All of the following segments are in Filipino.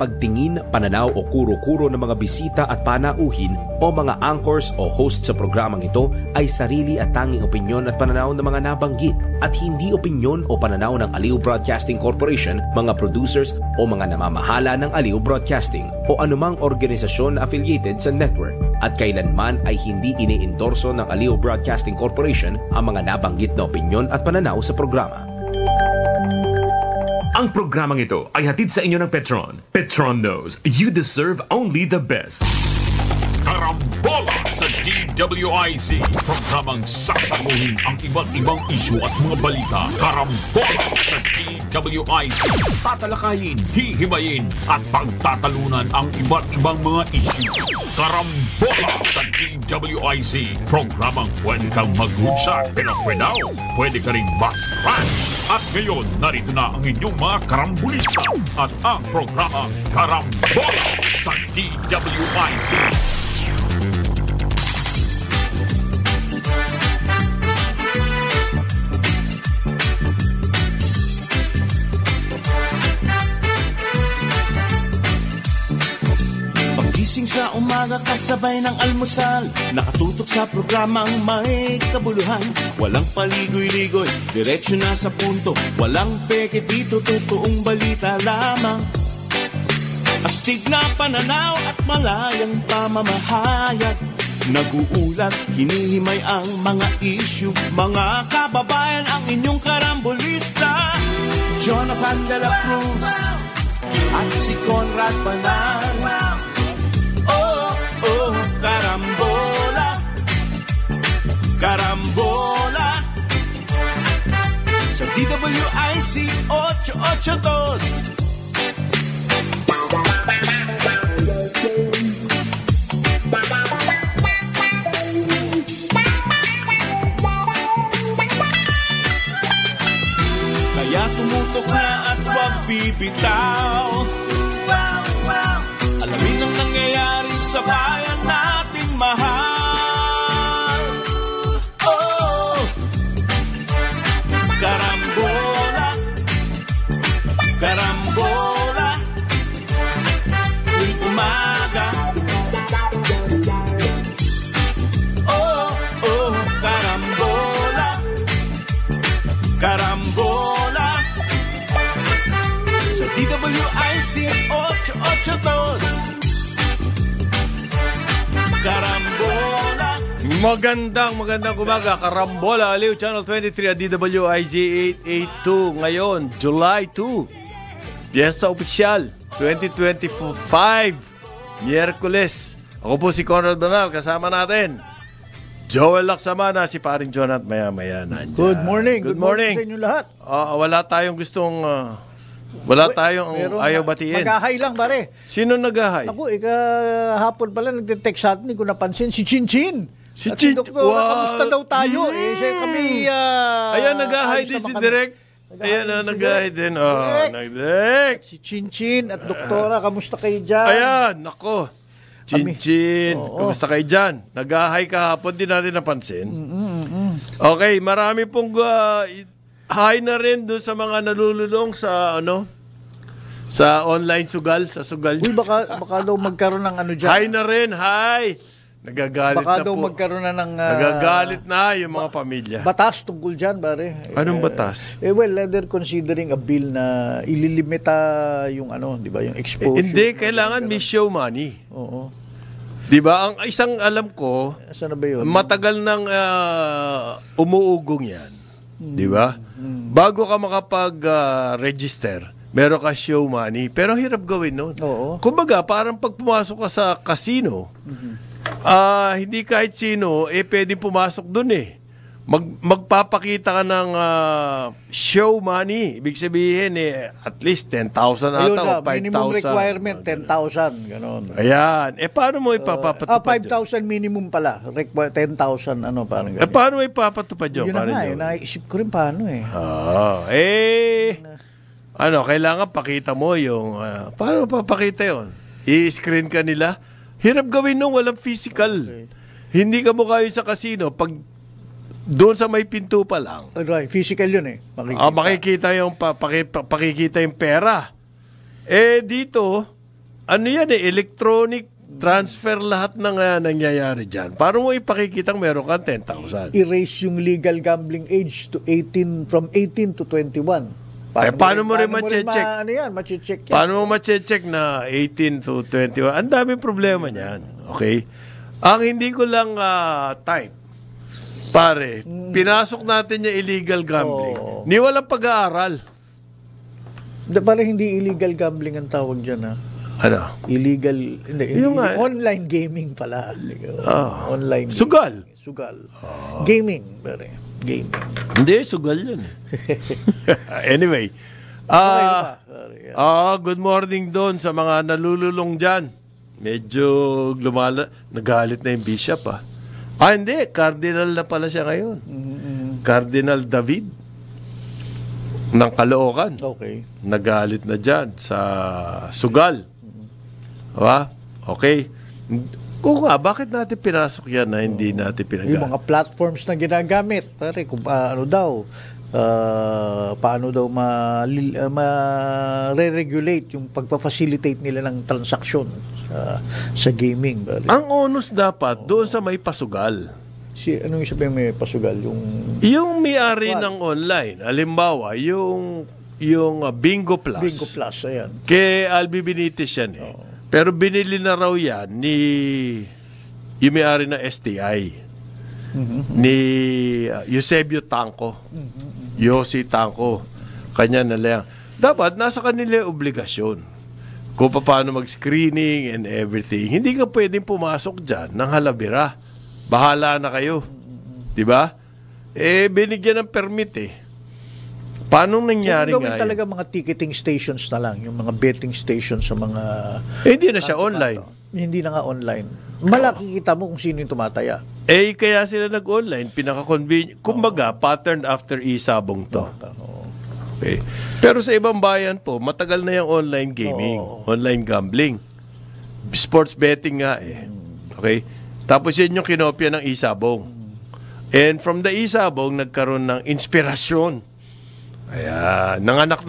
pagtingin, pananaw o kuro-kuro ng mga bisita at panauhin o mga anchors o host sa programang ito ay sarili at tanging opinyon at pananaw ng mga nabanggit at hindi opinyon o pananaw ng Aliw Broadcasting Corporation, mga producers o mga namamahala ng Aliw Broadcasting o anumang organisasyon na affiliated sa network. At kailanman ay hindi iniendorso ng Aliw Broadcasting Corporation ang mga nabanggit na opinyon at pananaw sa programa. Ang programang ito ay hatid sa inyo ng Petron. Petron knows you deserve only the best. Karambola sa DWIZ. Programang sasaguhin ang iba't ibang isyu at mga balita. Karambola sa DWIZ. Tatalakayin, hihimayin at pagtatalunan ang iba't ibang mga isyu. Karambola sa DWIZ. Programang pwede kang mag-hoodshot pero pwede ka rin mas-crash. At ngayon, narito na ang inyong mga karambulista at ang programa Karambola sa DWIZ. Pagising sa umaga kasabay ng almusal, nakatutok sa programang may kabuluhan. Walang paligoy-ligoy, diretso na sa punto. Walang peke dito, totoong balita lamang. Astig na pananaw at malayang pamamahayag. Nag-uulat, hinihimay ang mga issue. Mga kababayan, ang inyong karambulista Jonathan De La Cruz at si Conrad Banan. Oh, karambola, karambola sa DWIC 882. Kaya tumutok na at huwag bibitaw. Alamin ang nangyayari sa bayan nating mahal. Oh, karambola, karambola, tuwing umaga. Oh, karambola, karambola sa DWIC 882. Karambola. Magandang umaga. Karambola, Aliw, Channel 23 at DWIZ 882. Ngayon, July 2. Fiesta Opisyal 2025. Miyerkules. Ako po si Conrad Banal. Kasama natin Joel Laksamana, si paring Jonat maya-maya nandyan. Good morning. Good morning sa inyo lahat. Wala tayong gustong... Wala tayong ayaw batiin. Mag-ahay lang, pare. Sino nag-ahay? Ako, hapon pala nagte-text sa atin, hindi ko napansin, si Chinchin. Si Chin. Doktor, kamusta daw tayo? Kami... Ayan, nag-ahay din si Direk. Ayan, nag-ahay din. Nag-Direk. Si Chinchin at Doktora, kamusta kayo dyan? Ayan, nako. Chinchin, kamusta kayo dyan? Nag-ahay kahapon, di natin napansin. Okay, marami pong... hi na rin doon sa mga nalululong sa sa online sugal, sa sugal. Uy, baka daw magkaroon ng ano dyan. Hi na rin, hi. Nagagalit baka na po. Baka daw magkaroon na ng... nagagalit na yung mga pamilya. Batas tungkol dyan, pare. Anong batas? Well, they're considering a bill na ililimita yung di ba, yung exposure. Hindi, kailangan may show money. Oo. Di ba? Ang isang alam ko, saan na ba yun? matagal nang umuugong yan. Di ba? Bago ka makapag-register, meron ka show money, pero hirap gawin nun. Oo. Kumbaga, parang pag pumasok ka sa casino, hindi kahit sino, pwede pumasok dun eh. Magpapakita ka ng show money. Ibig sabihin, at least 10,000 ata o 5,000. Minimum requirement, 10,000. Ganon. Ayan. Paano mo ipapatupad 5,000 minimum pala. 10,000, parang ganon. Paano mo ipapatupad yun? Yun na nga, naisip ko rin paano kailangan pakita mo yung... paano papakita yun? I-screen ka nila? Hirap gawin nung walang physical. Okay. Hindi ka mukha yun sa casino. Pag doon sa may pinto pa lang. Right, physical yun eh. Makikita yung pakikita yung pera. Dito ano yan electronic transfer lahat ng nangyayari dyan. Paano mo ipakikitang meron kang 10,000? Erase yung legal gambling age to 18, from 18 to 21. Paano mo rin ma-check? Ano yan? Ma-check yan. Paano mo ma-check na 18 to 21? Ang daming problema niyan. Okay? Ang hindi ko lang type, pare, pinasok natin yung illegal gambling. Ni walang pag-aaral. Parang hindi illegal gambling ang tawag dyan, ha? Ano? Illegal, Yung online gaming pala. Online gaming. Sugal. Gaming, pare. Gaming. Hindi, sugal yun. Anyway. Good morning doon sa mga nalululong dyan. Medyo nagalit na yung bishop, hindi. Cardinal na pala siya ngayon. Cardinal David ng Caloocan. Okay. Nagalit na dyan sa sugal. Okay. Kung bakit natin pinasok yan na hindi natin pinagamit? Yung mga platforms na ginagamit, pare, kung paano daw ma-re-regulate yung pagpa-facilitate nila ng transaksyon sa gaming. Pare. Ang onus dapat doon sa may pasugal. Anong sabihin may pasugal? Yung may-ari ng online, halimbawa, yung Bingo Plus. Bingo Plus, ayan. Kay Albi Benitez yan Pero binili na raw yan yung may-ari ng STI. Ni Eusebio Tanco. Yossi Tanco. Kanya na lang. Dapat nasa kanila yung obligasyon. Kung paano mag-screening and everything. Hindi ka pwedeng pumasok dyan ng halabira. Bahala na kayo. Diba? Binigyan ng permit Paano nangyari nga yun? Talaga mga ticketing stations na lang, yung mga betting stations sa mga... hindi na siya online. Hindi na nga online. Malakikita mo kung sino yung tumataya. Kaya sila nag-online, pinaka-convenient. Kumbaga, pattern after isabong to. Okay. Pero sa ibang bayan po, matagal na yung online gaming, online gambling. Sports betting nga Okay? Tapos yun yung kinopya ng isabong. And from the isabong, nagkaroon ng inspirasyon. Kaya, nanganak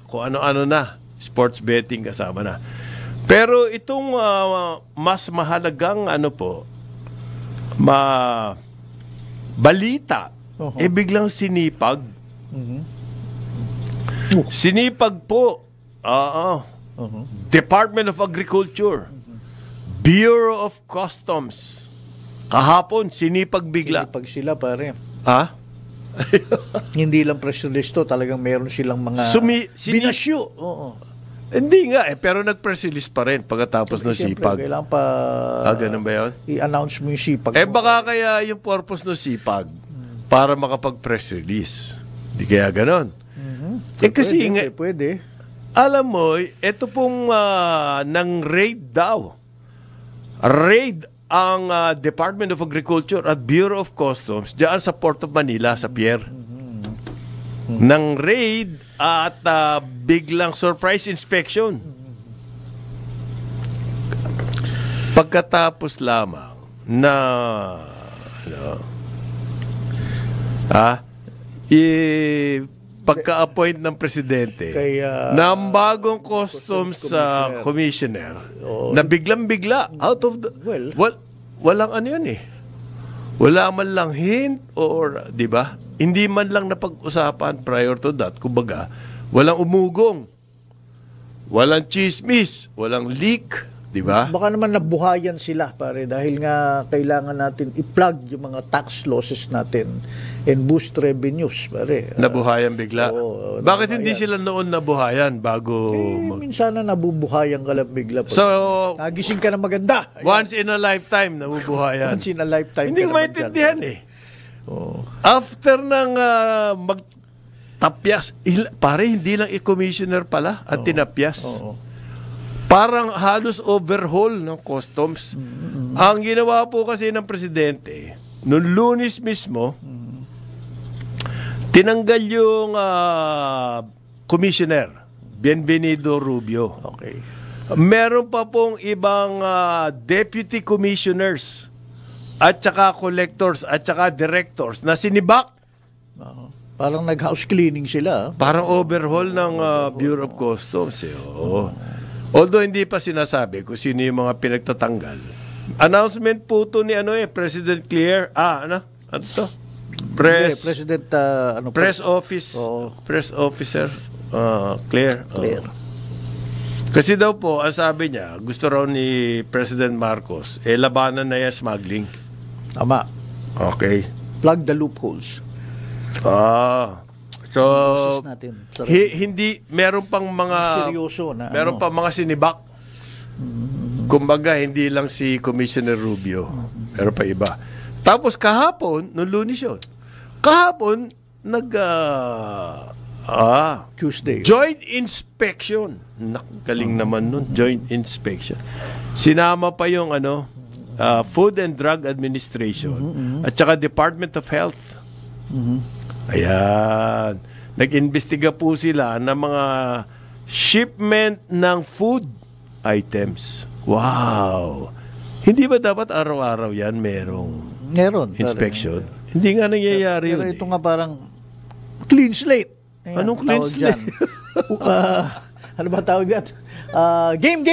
kung ano-ano na. Sports betting kasama na. Pero itong mas mahalagang balita, biglang sinipag. Sinipag po. Department of Agriculture. Bureau of Customs. Kahapon, sinipag bigla. Sinipag sila, pare. Hindi lang press release to, talagang meron silang mga binasyo. Hindi nga pero nag-press release pa rin pagkatapos ng sipag. Kailangan pa ganun ba yun? I-announce mo yung sipag. Baka kaya yung purpose ng sipag para makapag-press release. Hindi kaya ganun. Kasi pwede. Alam mo, ito pong ng raid daw. Raid ang Department of Agriculture at Bureau of Customs diyan sa Port of Manila, sa pier. Nang raid at biglang surprise inspection. Pagkatapos lamang na pagka-appoint ng presidente ng bagong customs commissioner na biglang-bigla out of the walang ano yun wala man lang hint or di ba hindi man lang napag-usapan prior to that, kumbaga walang umugong, walang chismis, walang leak, di ba? Baka naman nabuhayan sila pare dahil nga kailangan natin i-plug yung mga tax losses natin and boost revenues pare. Nabuhayan bigla. Bakit hindi sila noon nabuhayan bago minsan na nabubuhayan ka lang bigla pare. So nagising ka na maganda. Once in a lifetime nabubuhayan. Once in a lifetime. Hindi maintindihan After ng magtapyas, pare hindi lang i-commissioner pala at tinapyas. Parang halos overhaul ng customs. Ang ginawa po kasi ng presidente, noong Lunes mismo, tinanggal yung commissioner, Bienvenido Rubio. Okay. Meron pa pong ibang deputy commissioners at saka collectors at saka directors na sinibak. Parang nag-house cleaning sila. Parang overhaul ng Bureau of Customs. Although hindi pa sinasabi kung sino yung mga pinagtatanggal. Announcement po to ni President Claire. Ano to? President, Press office. Oo. Press officer Claire. Claire. Kasi daw po, ang sabi niya, gusto raw ni President Marcos, labanan na yung smuggling. Tama. Okay. Plug the loopholes. So, Boses natin. hindi, meron pang mga... Seryoso na. Meron pang mga sinibak. Kumbaga, hindi lang si Commissioner Rubio. Meron pa iba. Tapos kahapon, nung Lunes yun, kahapon, Tuesday. joint inspection. Galing naman nun, joint inspection. Sinama pa yung Food and Drug Administration at saka Department of Health. Ayan. Nag-imbestiga po sila ng mga shipment ng food items. Wow! Hindi ba dapat araw-araw yan Meron. inspection? Hindi nga nangyayari Pero yun. ito nga parang clean slate. Ayan, Anong clean tawag slate? dyan. Ano ba tawag yan? Game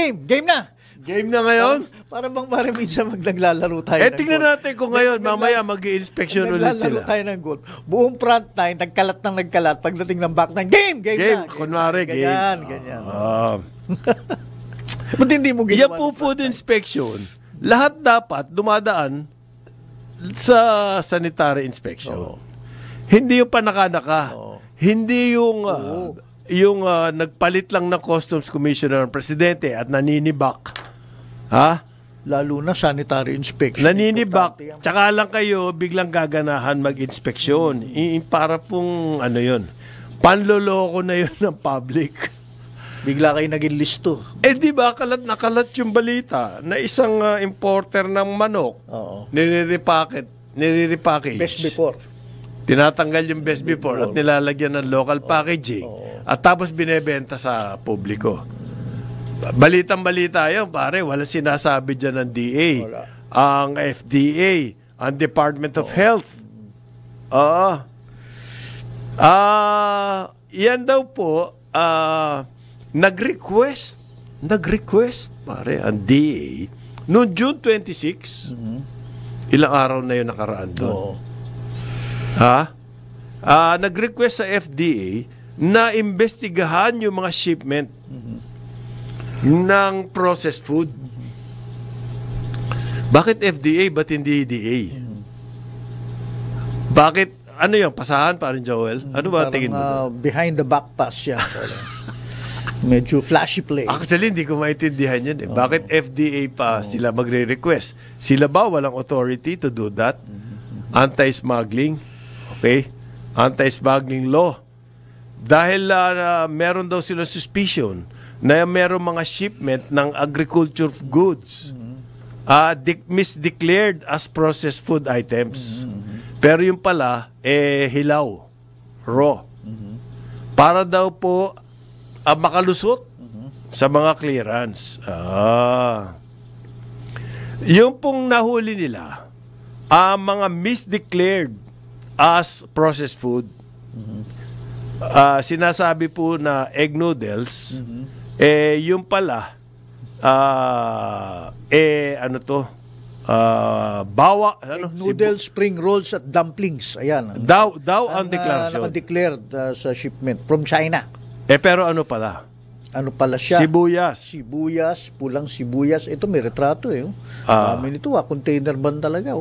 na! Game na ngayon? Para bang minsan naglalaro tayo ng Tingnan golf. natin kung ngayon, mamaya mag-i-inspection ulit Naglalaro sila. tayo ng golf. Buong front line, nagkalat. Pagdating ng back line, game na! Kunwari, game. Ganyan. Ah. Ba't hindi mo Yan ginawa? po food inspection, lahat dapat dumadaan sa sanitary inspection. Hindi yung panaka-naka. Hindi yung nagpalit lang ng Customs Commissioner ng Presidente at naninibak. Ha? Lalo na sanitary inspection. Naninibak. Importante yan. Tsaka lang kayo biglang gaganahan mag-inspeksyon. Para pong yun. Panloloko na yun ng public. Bigla kayo naging listo. Di ba kalat na kalat yung balita na isang importer ng manok nire-repackage. Best before. Tinatanggal yung best before at nilalagyan ng local packaging at tapos binebenta sa publiko. Balitang-balita yun, pare. Wala sinasabi dyan ng DA. Wala. Ang FDA, ang Department of Health. Yan daw po, nag-request, pare, ang DA, noong June 26, ilang araw na yun nakaraan doon. Nag-request sa FDA na imbestigahan yung mga shipment ng processed food. Bakit FDA? Ba't hindi DA? Bakit? Ano yung pasahan, parin Joel? Ano ba tingin mo doon? Behind the back pass yan. Medyo flashy play. Actually, hindi ko maintindihan yun. Bakit FDA pa sila magre-request? Sila ba walang authority to do that? Anti-smuggling? Okay? Anti-smuggling law. Dahil meron daw silang suspicion na meron mga shipment ng agriculture goods misdeclared as processed food items. Pero yung pala, hilaw. Raw. Para daw po makalusot sa mga clearance. Yung pong nahuli nila, mga misdeclared as processed food, sinasabi po na egg noodles, yung pala, Noodles, spring rolls at dumplings. Ayan. Daw ang deklarasyon. Naka-declared sa shipment from China. Pero ano pala? Ano pala siya? Sibuyas. Pulang sibuyas. Ito may retrato Dami nito container ban talaga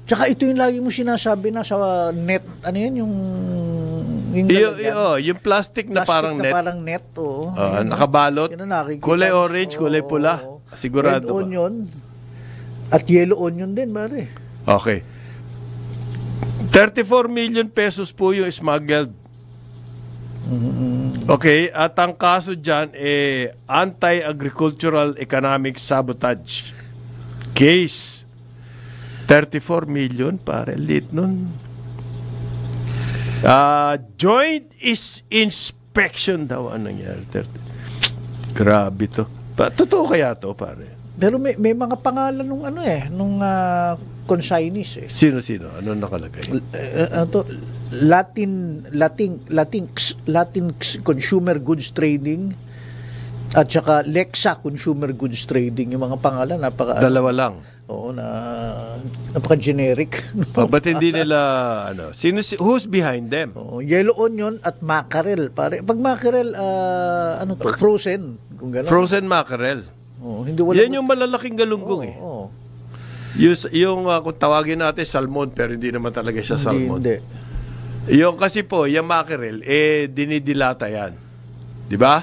Tsaka ito yung lagi mo sinasabi na sa net. Ano yan? Yung plastic na parang net. Parang net. Nakabalot. Kulay orange, kulay pula. Sigurado red onion. At yellow onion din, pare. Okay. 34 million pesos po yung smuggled. Okay, at ang kaso dyan anti-agricultural economic sabotage case. 34 million, pare, lit nun. Joint is inspection daw ang nangyari. Grabe to. Totoo kaya to, pare? Pero may mga pangalan nung consignees Sino? Ano nakalagay? Latin Consumer Goods Trading, At saka Lexa Consumer Goods Trading, yung mga pangalan Dalawa lang. Oo, napaka-generic. Ba't hindi nila who's behind them? Yellow onion at mackerel, pare. Pag mackerel frozen, kung gano'n. Frozen mackerel. Hindi wala. Yan yung malalaking galunggong Yung kung tawagin natin salmon, pero hindi naman talaga siya salmon. Hindi. Yung kasi po, yung mackerel, dinidilata yan. Di ba?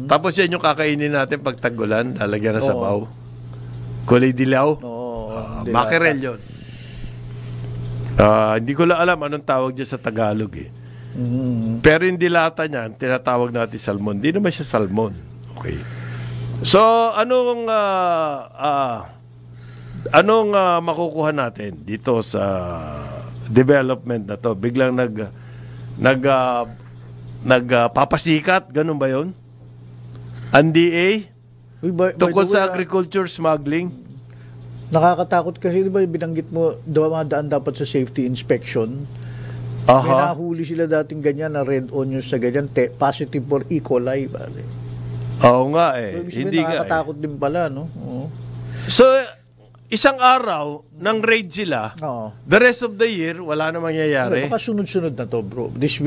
Tapos yan yung kakainin natin pag tag-ulan, lalagyan ng sabaw. Kulay dilaw. Mackerel yun. Hindi ko lang alam anong tawag dyan sa Tagalog eh. Pero yung dilata niyan, tinatawag natin salmon. Hindi naman siya salmon. Okay. So, anong makukuha natin dito sa development na to? Biglang nagpapasikat, ganun ba yun? Ang DA? Tungkol sa agriculture smuggling? Nakakatakot kasi, di ba, binanggit mo, dumadaan dapat sa safety inspection. May nahuli sila dating ganyan na red onions na ganyan, positive for E. coli. Bale. Oo nga eh. Hindi nakakatakot din pala, no? So, isang araw, nang raid sila, the rest of the year, wala na mangyayari. Baka sunod-sunod na to, bro. This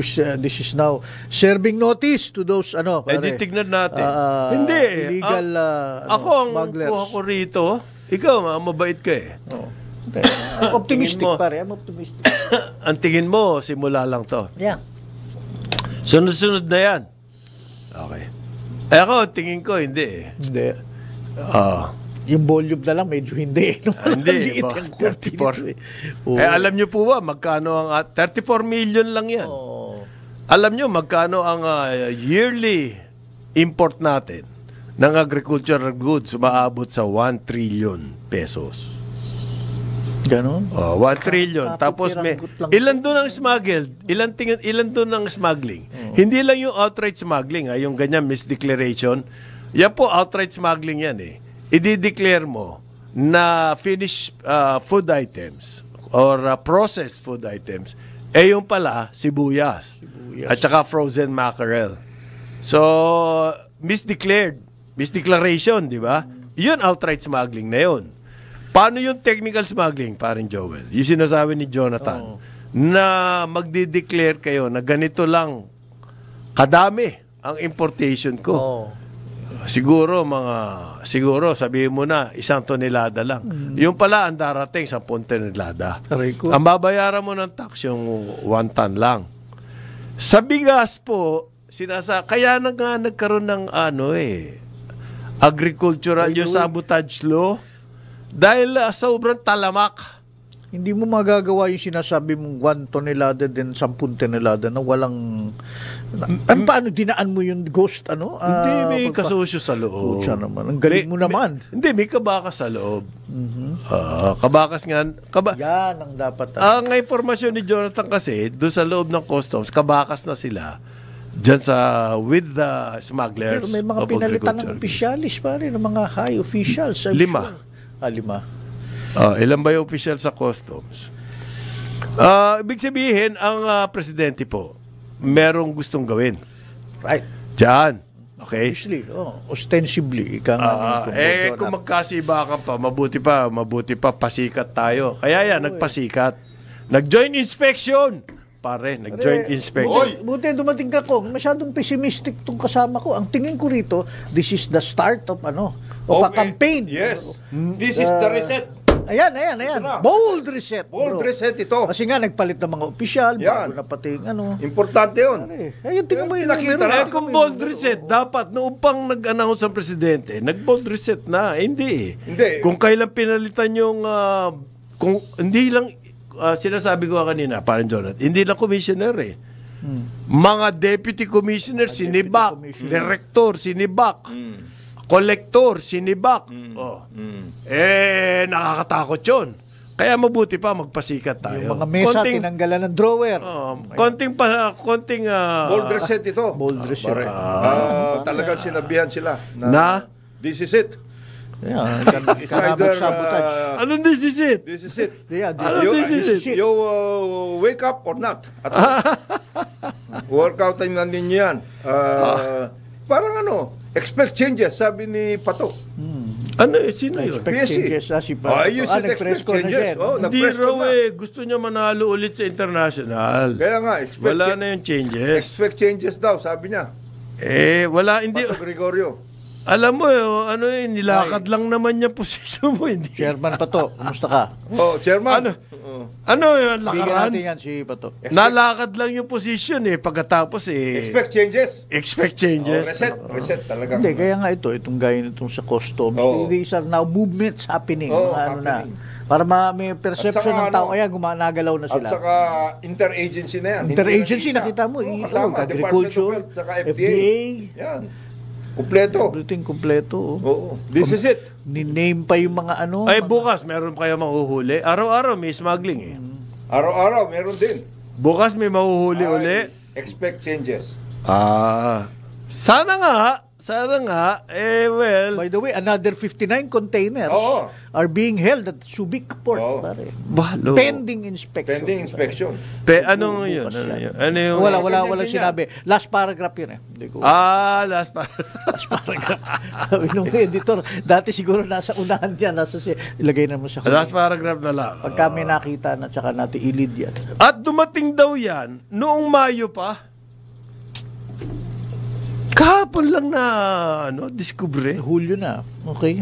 is now serving notice to those, di tignan natin. Hindi. Illegal, ako, ang kuha ko rito, ikaw, mabait ka eh. Optimistic, pare. I'm optimistic. Ang tingin mo, simula lang to. Yeah. Sunod-sunod na yan. Okay. Ako, tingin ko, hindi eh. Hindi. Yung volume na lang, medyo hindi. Hindi. 34. Alam nyo po ba, magkano ang 34 million lang yan. Alam nyo, magkano ang yearly import natin ng agricultural goods umaabot sa 1 trillion pesos. Ganon? 1 trillion. Tapos ilan doon ang smuggled? Ilan doon ang smuggling? Hindi lang yung outright smuggling, yung ganyan misdeclaration. Yan po, outright smuggling yan eh. I-declare mo na finished food items or processed food items, yung pala, sibuyas. At saka frozen mackerel. So, misdeclaration, di ba? Yun, outright smuggling na yun. Paano yung technical smuggling, parin Joel? Yung sinasabi ni Jonathan, na magdi-declare kayo na ganito lang kadami ang importation ko. Siguro sabihin mo na 1 tonelada lang. Yung pala ang darating 10 tonelada. Ang babayaran mo ng tax yung 1 ton lang. Sa bigas po, kaya na nga nagkaroon ng agricultural yung sabotage law dahil sobrang talamak. Hindi mo magagawa yung sinasabi mong 1 tonelada din 10 tonelada na walang paano dinaan mo yung ghost hindi, may kasusyo sa loob. Ang galing mo naman. Hindi, may kabakas sa loob. Kabakas nga. Yan ang dapat. Ang informasyon ni Jonathan kasi, doon sa loob ng customs, kabakas na sila dyan with the smugglers. Pero may mga pinalitan ng opisyalis pare, ng mga high officials. 5. 5. Ilan ba yung official sa customs? Ibig sabihin, ang presidente po, merong gustong gawin. Right. Diyan. Okay? Obviously, ostensibly. Kung magkasibakan pa, mabuti pa, pasikat tayo. Kaya yan, nagpasikat. Nag-joint inspection. Pare, nag-joint inspection. Buti dumating ka ko. Masyadong pessimistic tong kasama ko. Ang tingin ko rito, this is the start of a campaign. Yes. This is the reset. Ayan. Bold reset. Bold reset ito. Kasi nga, nagpalit ng mga opisyal, bago na pati importante yun. Ayun, tingnan mo yun. Nakita na. Kung bold reset, dapat, noong pang nag-announce ang presidente, nag-bold reset na. Hindi. Kung kailan pinalitan yung, kung hindi lang, sinasabi ko kanina, parang Jonathan, hindi lang commissioner eh. Mga deputy commissioner, sinibak. Director, sinibak. Kolektor, sinibak. Nakakatakot yun. Kaya mabuti pa magpasikat tayo. Yung mga mesa, tinanggalan ng drawer. Konting bold reset ito. Bold reset. Talagang sinabihan sila na this is it. Yeah, it's either anong this is it? This is it. This is it? You wake up or not. Workout time na ninyo yan. Parang Expect changes, sabi ni Pato. Ano sino yun? Expect PSC. changes si Pato. You should expect nag-press ko na siya. changes. Oh, Hindi nag-press ko raw na. gusto niya manalo ulit sa international. Kaya nga, Wala na yung changes. expect changes daw, sabi niya. Wala, hindi. Pato Gregorio. Alam mo, nilakad lang naman niya posisyon mo. Hindi. Chairman Pato, kumusta ka? Oh, Chairman. Ano yung Bigyan lakaran? natin yan si Pato. Nalakad lang yung position pagkatapos Expect changes. expect Oh, changes. reset talaga. Hindi, kaya nga itong gaya nitong sa customs. Oo. These are now movements happening. Oo, Mga ano na. happening. Para may perception At saka ng tao, ano, kaya gumagalaw na At sila. saka interagency na yan. Interagency, Hindi na isa. nakita mo, Oo, kasama, agriculture, Department of Health, saka FDA. Yan. Kumpleto. Everything kompleto. Oo. This is it. Ni-name pa yung mga ano. Ay, mga- bukas, meron kayo mahuhuli. Araw-araw may smuggling Araw-araw, meron din. Bukas may mahuhuli uli. Expect changes. Sana nga. Well. By the way, another 59 containers Oo. are being held at Subic Port. Oo. Pare. Balo. Pending inspection. Pending inspection. Ano yun? Ano yung... Wala Ganyan din sinabi. Last paragraph yun Hindi ko. Last pa. Last paragraph. Sabi nung editor, dati siguro nasa unahan yan. Ilagay na mo sa huli. Last paragraph na lang. Pagka may nakita na, tsaka natin ilid yan. At dumating daw yan noong Mayo pa. Kahapon lang na diskubre. Hulyo na. Okay.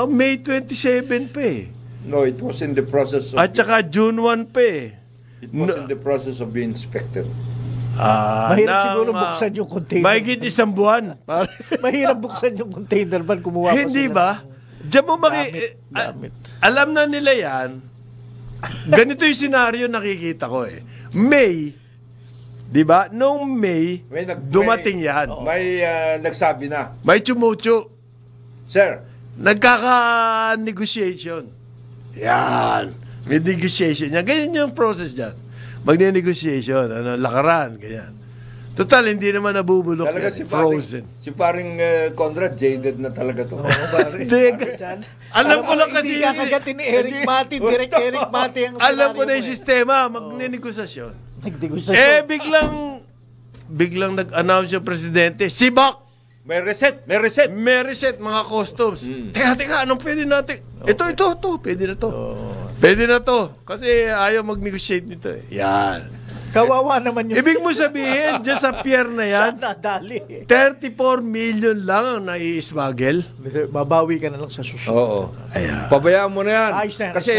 May 27 pa No, it was in the process of At saka June 1 pa it was in the process of being inspected. Mahirap siguro buksan yung container. Mahigit isang buwan. Mahirap buksan yung container ban kumuha pa Hindi sila. ba? Diyan mo Gamit. alam na nila yan. Ganito yung senaryo nakikita ko May, di ba? Noong May, dumating yan. May nagsabi na, May chumucho. Sir, Nagkaka-negotiation. Yan. May negotiation yan. Ganyan yung process dyan. Magne-negotiation. Lakaran. Ganyan. Total, hindi naman nabubulok talaga yan. Frozen. si paring Conrad, jaded na talaga to. Hindi. Alam ko lang kasi... Hindi kakagatin ni Eric Mati. Direct Eric Mati ang Alam ko na scenario yung mo sistema. Magne-negosasyon. Nagdegusasyon. Biglang nag-announce yung presidente, Sibak! May reset. May reset, mga customs. Teka, anong pwede natin? Ito, pwede na to. Pwede na to. Kasi ayaw mag-negotiate nito Yan. Kawawa naman yung... Ibig mo sabihin, dyan sa pier na yan, nadali. 34 million lang ang nai-smuggle. Babawi ka na lang sa susunod. Oo. Pabayaan mo na yan. Ayos na yan, Kasi,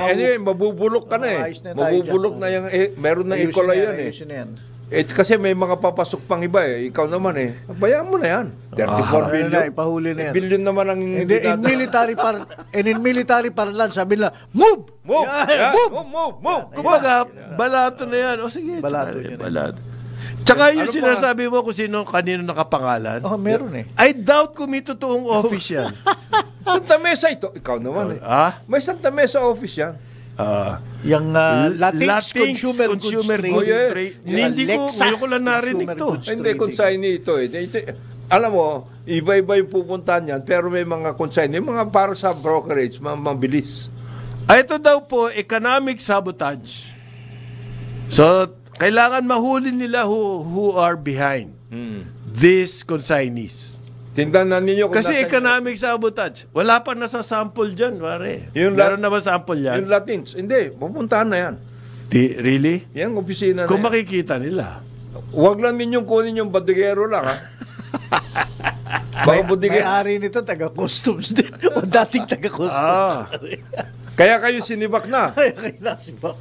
anyway, mabubulok ka na Ayos na tayo Mabubulok dyan. na yung, meron na ecola yan Ayusin na yan. Kasi may mga papasok pang iba Ikaw naman Pabayaan mo na yan. 34 billion. Ipahuli na yan. Billion naman ang And in military parlance, sabi nila, move! Move! Yeah, Move! Kumbaga, balato na yan. O sige, Balato tsaka- yun balato. Tsaka yung Ano pa? sinasabi mo kung kanino nakapangalan. Meron I doubt kung may totoong office yan. Santa Mesa ito. Ikaw naman May Santa Mesa office yan. Yung Latinx Consumer Goods Goods Trade. Trade. Yung Hindi ko, Alexa ngayon ko lang narinig Consumer to. Goods Hindi, Trading. consignee ito Alam mo, iba-iba yung pupuntahan yan, pero may mga consignee, mga para sa brokerage, mabilis. Ito daw po, economic sabotage. So, kailangan mahuli nila who are behind these consignees. Tingnan na ninyo kung Kasi nasa- economic sabotage. Wala pa nasa sample dyan, pare. Yung Meron na ba sample yan? Yung Latins. Hindi, pupuntahan na yan. Really? Yan, opisina Kung na yan. makikita nila. Huwag lang ninyong kunin yung badigero lang, Baka budigero. May-ari nito, taga-customs din. O dating taga-customs. Kaya kayo sinibak na. Kaya si Bak.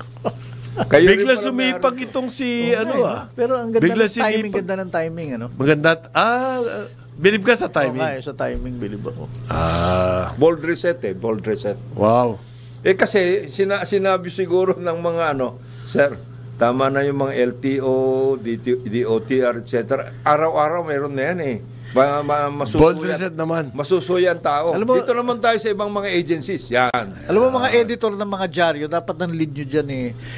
Kayo rin Bigla pala sumipag may-ari. itong si, Pero ang ganda Bigla ng timing, sinipag. ganda ng timing, Maganda. Bilib ka sa timing. Okay, sa timing, bilib ako. Bold reset bold reset. Wow. Kasi sinabi siguro ng mga Sir, tama na yung mga LTO, DOTR, etc. Araw-araw meron na yan Bold reset naman. Masusuya ang tao. Alam mo- Dito naman tayo sa ibang mga agencies. Yan. Alam mo mga editor ng mga dyaryo, dapat ang lead nyo dyan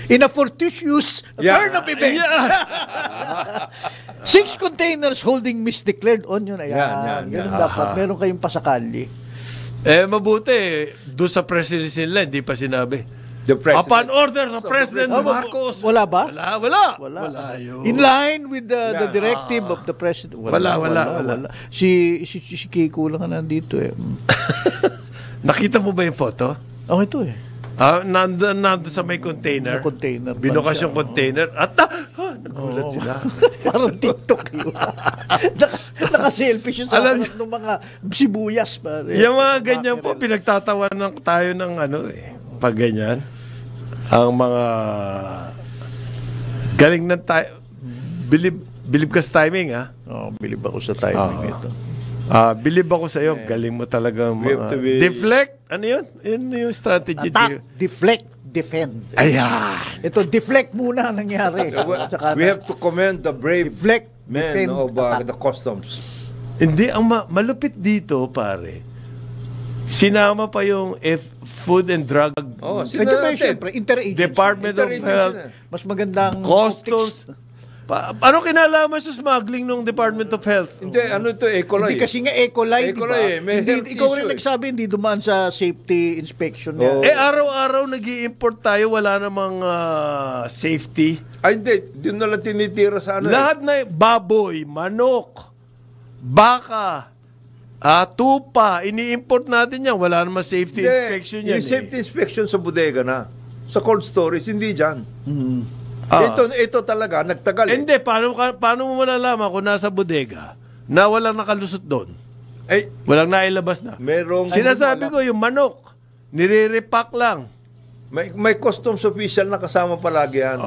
in a fortuitous turn of events. 6 containers holding misdeclared onion. Ayan. Ganun dapat. Meron kayong pasakali. Mabuti. Doon sa presidency nila, hindi pa sinabi. The president. Upon order of President Marcos. Wala ba? Wala yun. In line with the directive of the president. Wala. Si Kiko lang nandito eh. Nakita mo ba yung photo? Oh, ito eh. Nandun sa may container. Na container. Binukas yung container. At nagulat sila. Parang TikTok yun. Naka-selfie siya sa ng mga sibuyas. Pare. Yung mga ganyan po, pinagtatawanan tayo ng pag ganyan. Ang mga galing ng tayo. Believe ka sa timing, ha? Believe ako sa timing ito. Believe ako sa iyo. Galing mo talaga. Deflect. Ano yun? Yun yung strategy. Attack, deflect, defend. Ayan. Ito, deflect muna ang nangyari. We have to commend the brave deflect, men defend, of the customs. Hindi, ang malupit dito, pare, sinama pa yung Food and Drug Ito ba siyempre, interagency. Department of Health, mas magandang Customs. Ano kinalaman sa smuggling ng Department of Health? Hindi, E. coli. Hindi kasi nga E. coli, di ba? Ikaw rin issue nagsabi, hindi dumaan sa safety inspection Oh. niya. Araw-araw nag-i-import tayo, wala namang safety. Ay, hindi. Doon na lang tinitira sa Lahat na baboy, manok, baka, tupa, ini-import natin yan. Wala namang safety inspection yan. Yung safety inspection sa bodega na. Sa cold storage, hindi dyan. Ito talaga, nagtagal. Hindi, paano mo malalaman kung nasa bodega na walang nakalusot doon? Walang nailabas na. Sinasabi ko, yung manok, nire-repack lang. May customs official na kasama palagi yan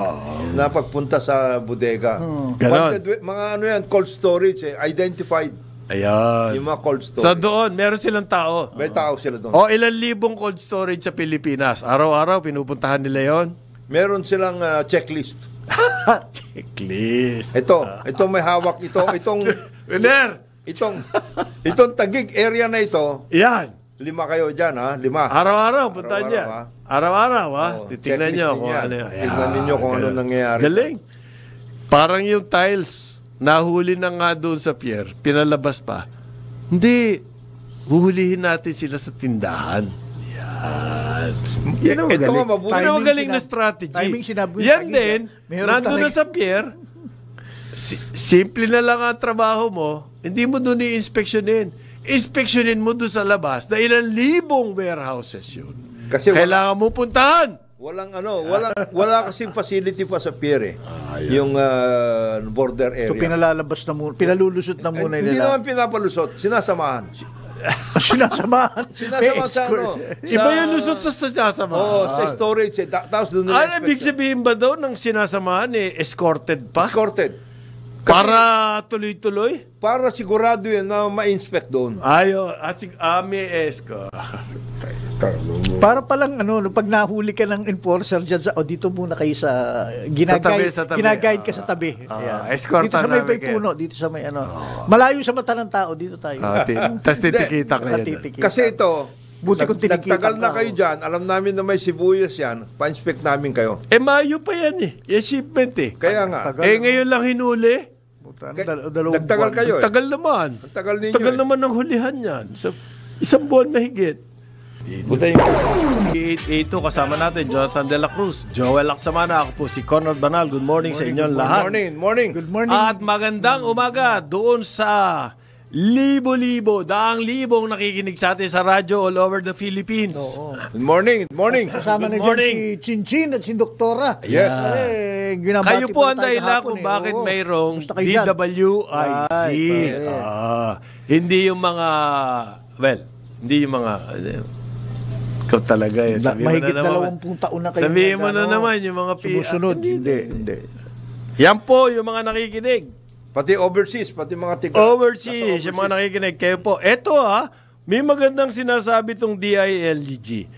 na pagpunta sa bodega. Ganon. Mga cold storage, identified. Ayan. Yung mga cold storage. So doon, meron silang tao. May tao sila doon. Ilang libong cold storage sa Pilipinas. Araw-araw, pinupuntahan nila yon. Meron silang checklist. Checklist. Ito may hawak. Itong Taguig area na ito. Yan. 5 kayo dyan, ha? 5. Araw-araw, punta niya. Araw-araw, ha? Titignan niyo kung ano. Tignan ninyo kung ano nangyayari. Galing. Parang yung tiles, nahuli na nga doon sa pier, pinalabas pa. Hindi. Huhulihin natin sila sa tindahan. Yan ang magaling na strategy. Yan din, nandun na sa pier, simple na lang ang trabaho mo, hindi mo doon i-inspectionin. Inspectionin mo doon sa labas na ilang libong warehouses yun. Kasi kailangan mo puntahan. Wala kasing facility pa sa pier yung border area. So pinalalabas na muna, pinalulusot na muna nila. Hindi naman pinapalusot, sinasamahan. Sinasamahan sa Iba yung lusot sa sinasamahan. Sa storage. Tapos doon nila ibig sabihin ba daw ng sinasamahan escorted pa? Escorted. Para tuloy-tuloy? Para sigurado yan na ma-inspect doon. May escort. Para palang pag nahuli ka ng enforcer dyan dito muna kayo sa ginaguide ka sa tabi. Escort dito sa may puno, dito sa may malayo sa mata ng tao, dito tayo. Tapos titikita kayo. Kasi ito, buti kung tinikita. Nagtagal na kayo dyan, alam namin na may sibuyas yan, pa-inspect namin kayo. Mayo pa yan yung shipment Kaya nga. Ngayon lang hinuli. Nagtagal kayo Tagal naman. Tagal naman ng hulihan yan. Isang buwan mahigit. Ito kasama natin Jonathan De La Cruz, Joel Laksamana, ako po si Conrad Banal. Good morning sa inyong lahat. Good morning. At magandang umaga doon sa daang libong nakikinig sa atin sa radyo all over the Philippines. Good morning. Kasama na dyan si Chinchin at si Doktora. Yes. Kayo po ang dahilan kung bakit mayroong DWIC. Hindi yung mga ikaw talaga mahigit 20 taon na kayo. Sabihin mo na naman yung mga sumusunod. Hindi. Yan po yung mga nakikinig. Pati overseas, pati mga overseas, yung mga nakikinig. Kayo po. Eto may magandang sinasabi tong DILG.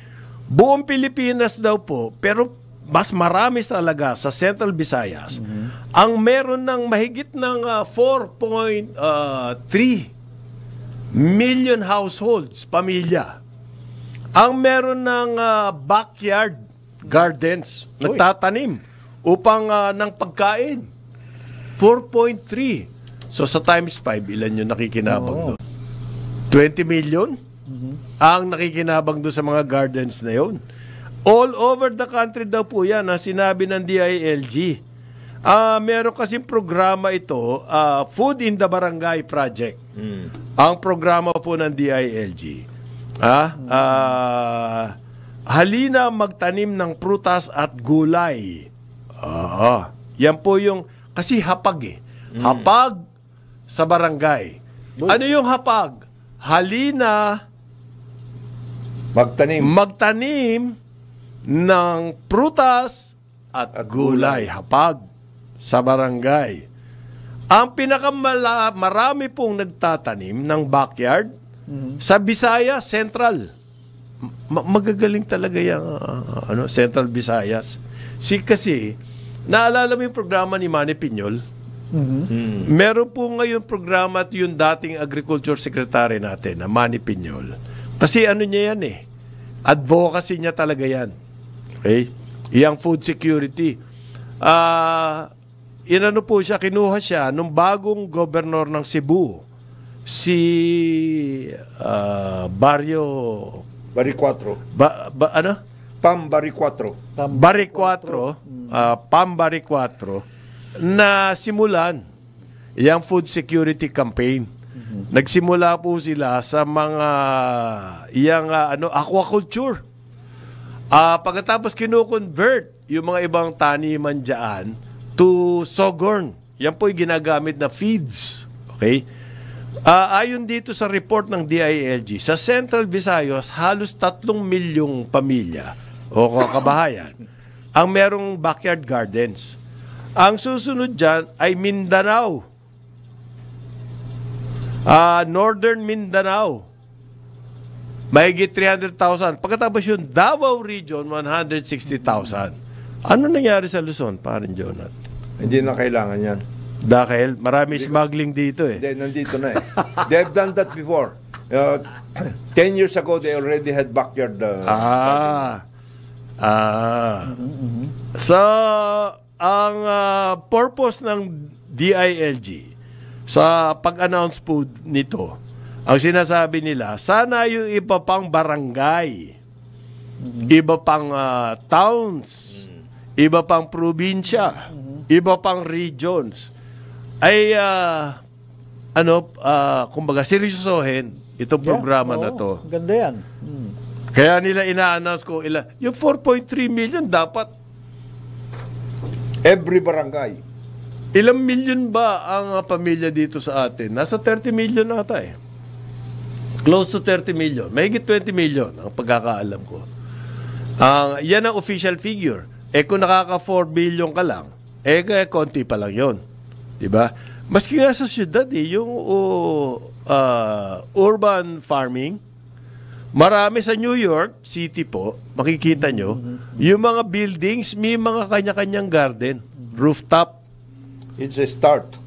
Buong Pilipinas daw po, pero mas marami talaga sa Central Visayas, ang meron ng mahigit ng 4.3 million households, pamilya. Ang meron ng backyard gardens, nagtatanim upang ng pagkain. 4.3. So sa times 5, ilan yung nakikinabang doon? 20 million? Ang nakikinabang doon sa mga gardens na yun. All over the country daw po yan na sinabi ng DILG. Meron kasing programa ito, Food in the Barangay Project. Ang programa po ng DILG. Halina magtanim ng prutas at gulay. Yan po yung, kasi hapag hapag sa barangay. Ano yung hapag? Halina magtanim ng prutas at gulay. Hapag sa barangay. Ang marami pong nagtatanim ng backyard sa Visayas Central. Magagaling talaga yung Central Visayas. Kasi naalala mo yung programa ni Manny Piñol? Meron po ngayon programa at yung dating Agriculture Secretary natin na Manny Piñol. Kasi niya yan advocacy niya talaga yan. Okay? Yang food security. Po siya, kinuha siya nung bagong gobernador ng Cebu, si Baricuatro. Pam Baricuatro na simulan yung food security campaign. Nagsimula po sila sa mga aquaculture. Pagkatapos kinukonvert yung mga ibang taniman dyan to sogorn. Yan po yung ginagamit na feeds. Okay? Ayon dito sa report ng DILG, sa Central Visayas, halos 3 milyong pamilya o kabahayan ang merong backyard gardens. Ang susunod dyan ay Mindanao. Northern Mindanao. Mahigit 300,000. Pagkatapos yung Davao Region, 160,000. Ano nangyari sa Luzon, parin Jonat? Hindi na kailangan yan. Dahil marami smuggling dito Hindi, nandito na They've done that before. 10 years ago, they already had backyard. So, ang purpose ng DILG sa pag-announce po nito, ang sinasabi nila, sana yung iba pang barangay, iba pang towns, iba pang probinsya, iba pang regions, ay, kumbaga, seryosohin itong programa na to. Ganda yan. Kaya nila ina-announce ko, yung 4.3 million dapat. Every barangay. Ilang million ba ang pamilya dito sa atin? Nasa 30 million ata Close to 30 million. Mahigit 20 million ang pagkakaalam ko. Yan ang official figure. Kung nakaka 4 billion ka lang, konti pa lang yon, diba? Maski nga sa syudad, yung urban farming, marami sa New York City po, makikita nyo, yung mga buildings, may mga kanya-kanyang garden, rooftop. It's a start.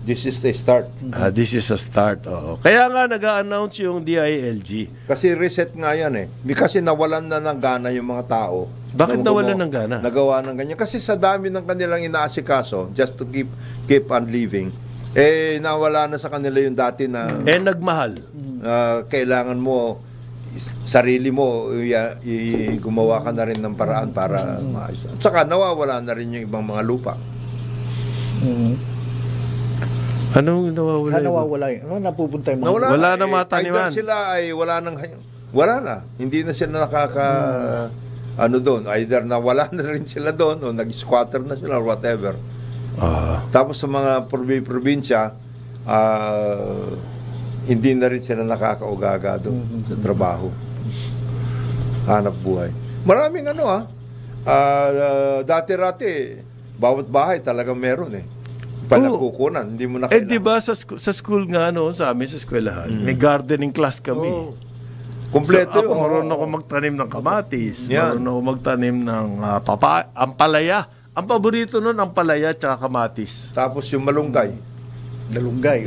This is a start. This is a start. Kaya nga nag-a-announce yung DILG. Kasi reset nga yan Kasi nawalan na ng gana yung mga tao. Bakit nawalan ng gana? Nagawa ng ganyan. Kasi sa dami ng kanilang inaasikaso, just to keep on living, nawala na sa kanila yung dati na... nagmahal. Kailangan mo, sarili mo, gumawa ka na rin ng paraan para maayos. At saka nawawala na rin yung ibang mga lupa. Anong nawawala? Nawawala yun. Napupunta yung mga... Wala na mataniman. Either sila ay wala na. Hindi na sila doon. Either nawala na rin sila doon o nag-squatter na sila or whatever. Tapos sa mga probinsya, hindi na rin sila nakakaugaga doon sa trabaho. Hanap buhay. Maraming dati-rati, bawat bahay talagang meron Panagkukunan, hindi mo na kailangan. Di ba sa school nga sa amin sa eskwelahan, may gardening class kami. Kompleto so, marunong ako magtanim ng kamatis, marunong ako magtanim ng ampalaya. Ang paborito nun, ampalaya at kamatis. Tapos yung malunggay. Malunggay.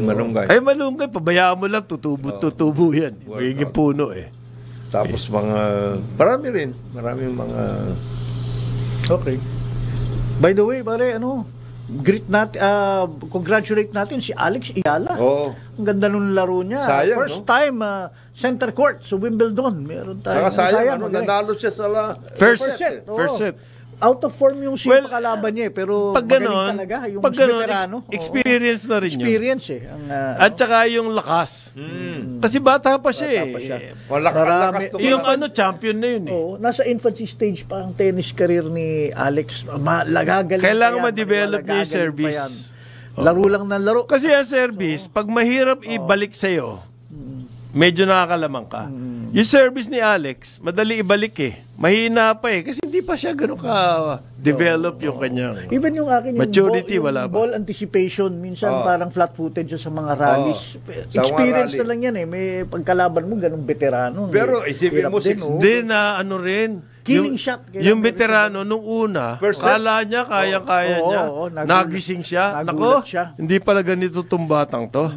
Ay, malunggay, pabayaan mo lang, tutubo yan. Magiging puno Tapos maraming mga... Okay. By the way, pare, congratulate natin si Alex Ayala. Oo. Ang ganda nung laro niya. Sayang, First time center court sa Wimbledon. Meron tayo. Saka sayang, nanalo siya sa First set. First set. Out of form yung kalaban niya pero pag magaling ganon, talaga. Yung pag ganon, veterano. experience na rin yun. Experience At saka yung lakas. Kasi bata pa siya Bata pa siya. Lakas to. Yung champion na yun eh. Oo, nasa infancy stage pa ang tennis career ni Alex. Gagaling Kailangan pa yan, ma-develop niya yung gagaling pa service. yan. Laro lang ng laro. Kasi ang service, pag mahirap ibalik sa'yo, medyo nakakalamang ka. Yung service ni Alex, madali ibalik eh. Mahina pa eh. Kasi hindi pa siya ganun ka-develop yung kanyang Even yung akin, yung maturity, ball, wala yung pa. ball anticipation, minsan parang flat-footed siya sa mga rallies. Experience na lang yan eh. May pagkalaban mo, ganung veterano. Pero isipin mo, Hindi na ano rin. Killing shot. Yung veterano, nung una, kala niya, kayang-kaya niya. Nagising siya. Nako, hindi pala ganito tong batang to.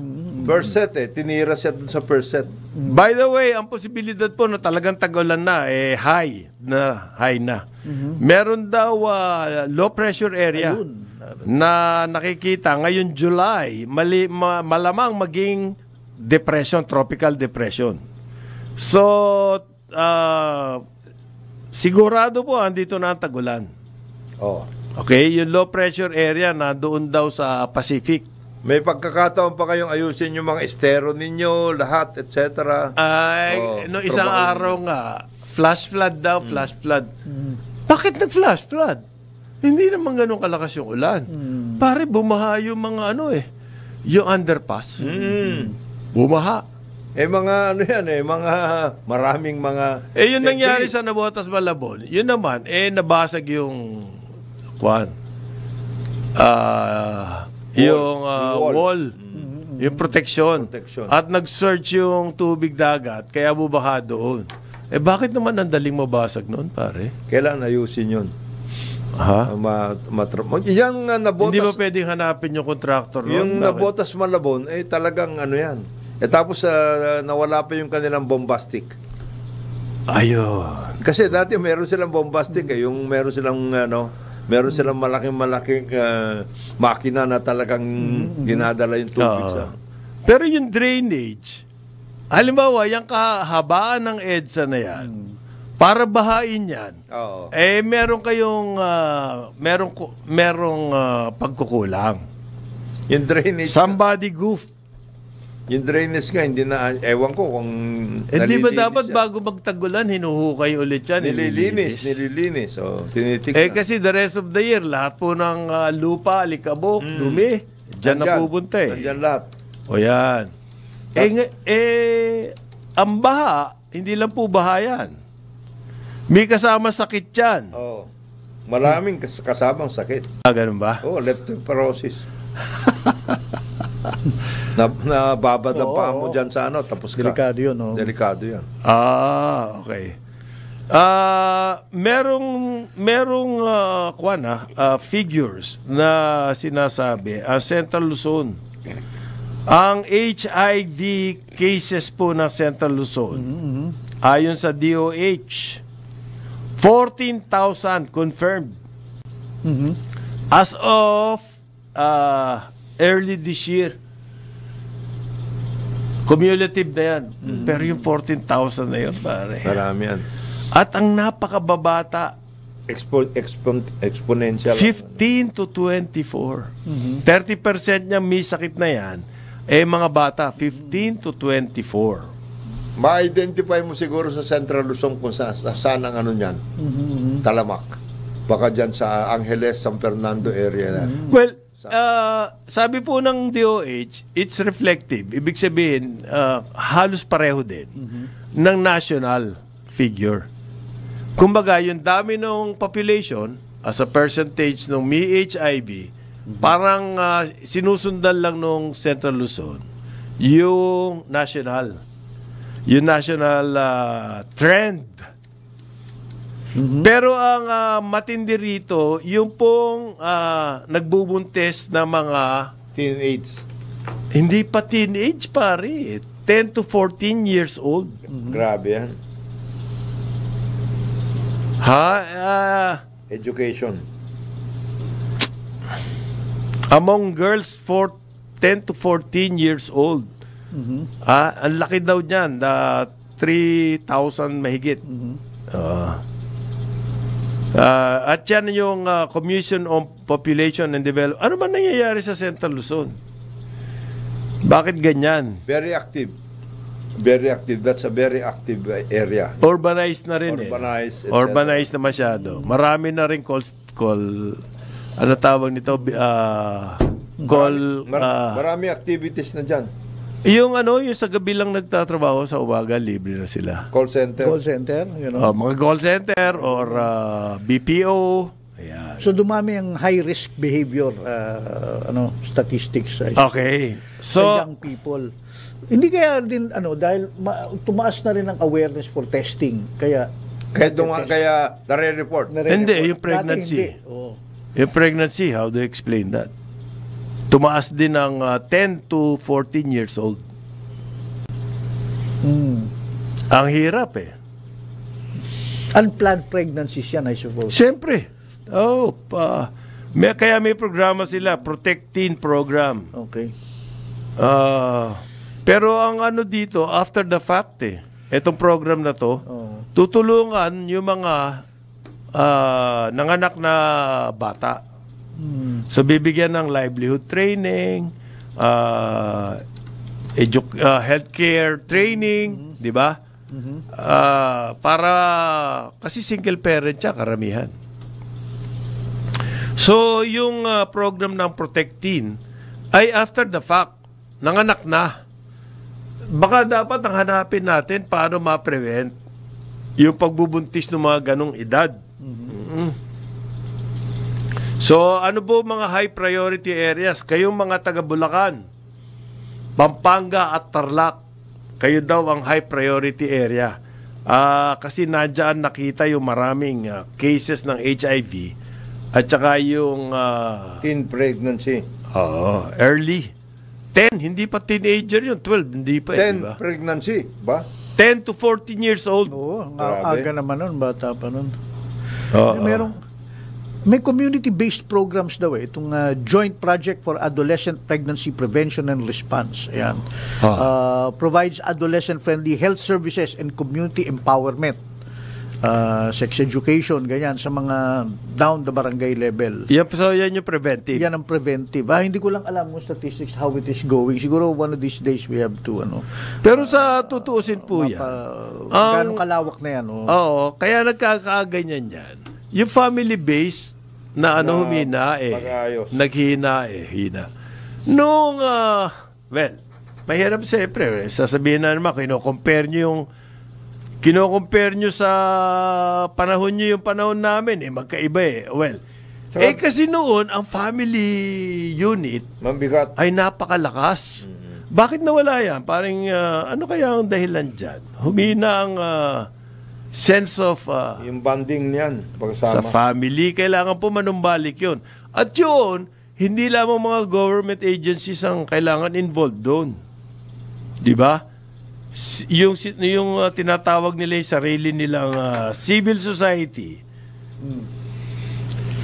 First set tinira siya dun sa first set. By the way, ang posibilidad po na talagang tag-ulan na, high na. Meron daw low pressure area na nakikita ngayong July, malamang maging depression, tropical depression. So, sigurado po andito na ang tag-ulan. Okay, yung low pressure area na doon daw sa Pacific. May pagkakataon pa kayong ayusin yung mga estero ninyo, lahat, etc. No isang araw nga, flash flood daw, flash flood. Bakit nag-flash flood? Hindi naman ganun kalakas yung ulan. Pare, bumaha yung mga yung underpass. Bumaha. Mga mga maraming mga... Yun nangyari sa Navotas Malabon. Yun naman, nabasag yung yung wall. Yung protection. At nag-surge yung tubig dagat, kaya bubaha doon. Bakit naman ang daling mabasag noon, pare? Kailangan ayusin yun. Yung Nabotas... Hindi ba pwedeng hanapin yung contractor noon? Yung Nabotas Malabon, talagang yan. Tapos nawala pa yung kanilang bombastic. Ayun. Kasi dati meron silang bombastic yung meron silang malaking makina na talagang dinadala yung tubig sa. Pero yung drainage, halimbawa, yung kahabaan ng EDSA na yan, para bahain yan, meron kayong merong pagkukulang. Yung drainage. Somebody goof. Yung drainage nga, hindi na, ewan ko kung hindi ba dapat yan, bago magtagulan, hinuhukay ulit yan? Nililinis. Tinitignan. Kasi the rest of the year, lahat po ng lupa, alikabok, dumi, dyan na pupunta Nandyan lahat. O yan. Ang baha, hindi lang po baha yan. May kasama sakit yan. Maraming kasamang sakit. Ganun ba? Leptospirosis. Nababad ang paa mo dyan sa tapos ka. Delikado yun. Delikado yan. Okay. Merong figures na sinasabi ang Central Luzon. Ang HIV cases po ng Central Luzon, ayon sa DOH, 14,000 confirmed. As of early this year. Cumulative na yan. Pero yung 14,000 na yun, pare. Marami yan. At ang napakababata, exponential. 15 to 24. 30% niya may sakit na yan, mga bata, 15 to 24. Ma-identify mo siguro sa Central Luzon kung saan ang niyan. Talamak. Baka dyan sa Angeles, San Fernando area. Well, sabi po ng DOH, it's reflective. Ibig sabihin, halos pareho din ng national figure. Kumbaga, yung dami ng population as a percentage ng may HIV, parang sinusundan lang nung Central Luzon yung national trend. Pero ang matindi rito, yung pong nagbubuntis na mga teenage. Hindi pa teenage, pare. 10 to 14 years old. Grabe yan. Education. Among girls 10 to 14 years old. Ang laki daw niyan, 3,000 mahigit. At yan yung Commission on Population and Development. Ano ba nangyayari sa Central Luzon? Bakit ganyan? Very active. Very active. That's a very active area. Urbanized na rin Urbanized, etc. Urbanized na masyado. Marami na rin ano tawag nito? Marami activities na dyan. Yung sa gabi lang nagtatrabaho, sa umaga, libre na sila. Call center. Call center, Mga call center or BPO. Ayan. So dumami ang high risk behavior statistics Okay. sa young people. Hindi kaya din dahil tumaas na rin ang awareness for testing. Kaya nare-report. Hindi, yung pregnancy. Yung pregnancy, how do you explain that? Tumaas din ng 10 to 14 years old. Ang hirap Unplanned pregnancies yan, I suppose. Siyempre. Kaya may programa sila, Protect Teen Program. Okay. Pero ang dito, after the fact itong program na to, tutulungan yung mga nanganak na bata. So bibigyan ng livelihood training, healthcare training, di ba? Para kasi single parent siya karamihan. So yung program ng Protect Teen ay after the fact, nanganak na. Baka dapat ang hanapin natin paano ma-prevent yung pagbubuntis ng mga ganong edad. So, ano po mga high priority areas? Kayong mga taga Bulacan, Pampanga at Tarlac, kayo daw ang high priority area. Kasi nadyan nakita yung maraming cases ng HIV at saka yung teen pregnancy. Early. 10, hindi pa teenager yun. 12, hindi pa. 10 diba? pregnancy, ba? 10 to 14 years old. Oo, aga naman nun, bata pa nun. May community-based programs daw itong Joint Project for Adolescent Pregnancy Prevention and Response. Ayan. Provides adolescent-friendly health services and community empowerment. Sex education, ganyan, sa mga down the barangay level. So yan yung preventive. Yan ang preventive. Hindi ko lang alam yung statistics, how it is going. Siguro one of these days we have to, Pero sa tutuusin po yan. Gano'ng kalawak na yan. Oo, kaya nagkakaganyan yan. Yung family-based na humina naghina hina. Nung, mahirap siyempre. Sasabihin na naman, kino-compare nyo sa panahon nyo yung panahon namin, magkaiba kasi noon, ang family unit mabigat ay napakalakas. Bakit nawala yan? Parang, ano kaya ang dahilan dyan? Humina ang sense of yung bonding niyan pagsama sa family, kailangan po manumbalik yun. At yun, hindi lamang mga government agencies ang kailangan involved doon. Di ba? Yung tinatawag nila yung sarili nilang civil society.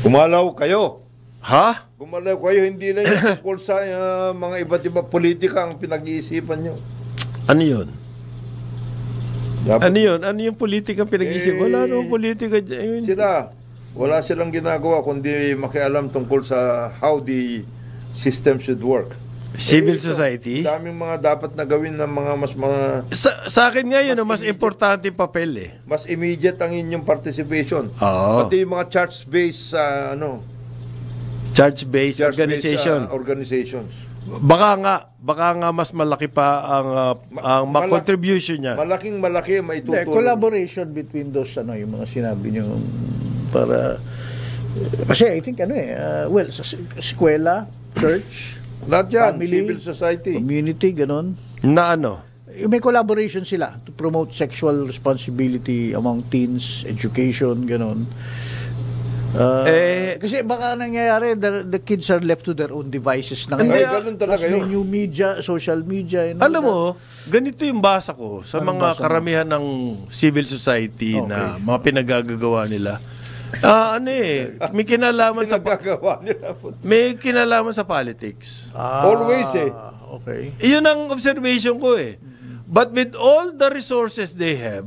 Gumalaw kayo. Ha? Gumalaw kayo, hindi lang yung tungkol sa mga iba't iba politika ang pinag-iisipan nyo. Ano yun? Ano yun? Ano yung politika pinag-iisipan? Wala namang politika dyan. Wala silang ginagawa kundi makialam tungkol sa how the system should work. Civil society? Daming mga dapat na gawin ng mga Sa akin nga yun, mas importante yung papel Mas immediate ang inyong participation. Pati yung mga church-based church-based organizations. Baka nga mas malaki pa ang contribution niya. Malaki maitutulong. Collaboration between those yung mga sinabi niyo para kasi I think sa eskwela, church, lahat yan, family, civil society, community, ganon. Na may collaboration sila to promote sexual responsibility among teens, education, ganon. Kasi baka nangyayari the kids are left to their own devices na ganun talaga yun. New media, social media. Alam mo, ganito yung basa ko sa mga karamihan ng civil society na mga pinagagagawa nila. May kinalaman sa Nagagawa nila. may kinalaman sa politics. Always Okay. Iyon ang observation ko eh. But with all the resources they have,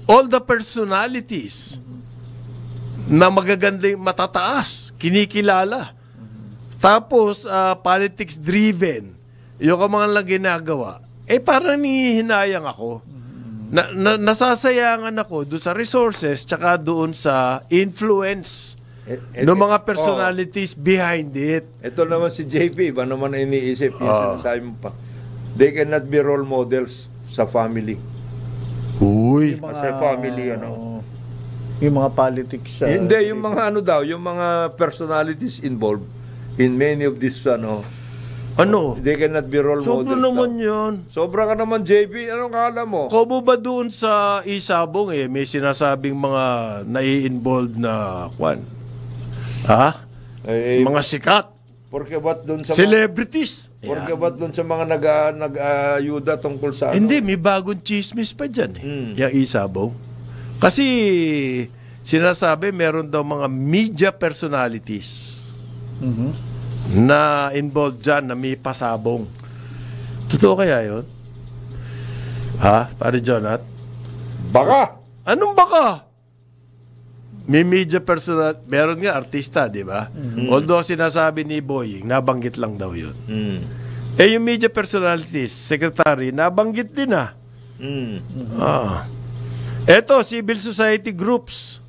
all the personalities na magagandang matataas, kinikilala. Tapos, politics driven, yung mga lang ginagawa, parang nihihinayang ako. Nasasayangan ako doon sa resources tsaka doon sa influence ng mga personalities behind it. Ito naman si JP, iba naman na iniisip. Yung sinasabi mo pa. They cannot be role models sa family. Uy. Kasi family, Yung mga politics. Hindi, yung mga yung mga personalities involved in many of these, they cannot be role models. Sobra naman yun. Sobra ka naman, JP. Anong kala mo? Kobo ba doon sa Isabong may sinasabing mga nai-involved na mga sikat. Porque ba't doon sa Celebrities. Porque ba't doon sa mga nag-ayuda tungkol sa Hindi, may bagong chismis pa dyan yung Isabong. Kasi sinasabi meron daw mga media personalities na involved dyan na may pasabong. Totoo kaya yun? Pare Jonat? Baka! Anong baka? May media personal, meron nga artista, di ba? Although sinasabi ni Boying, nabanggit lang daw yun. Yung media personalities, secretary, nabanggit din Eto, civil society groups.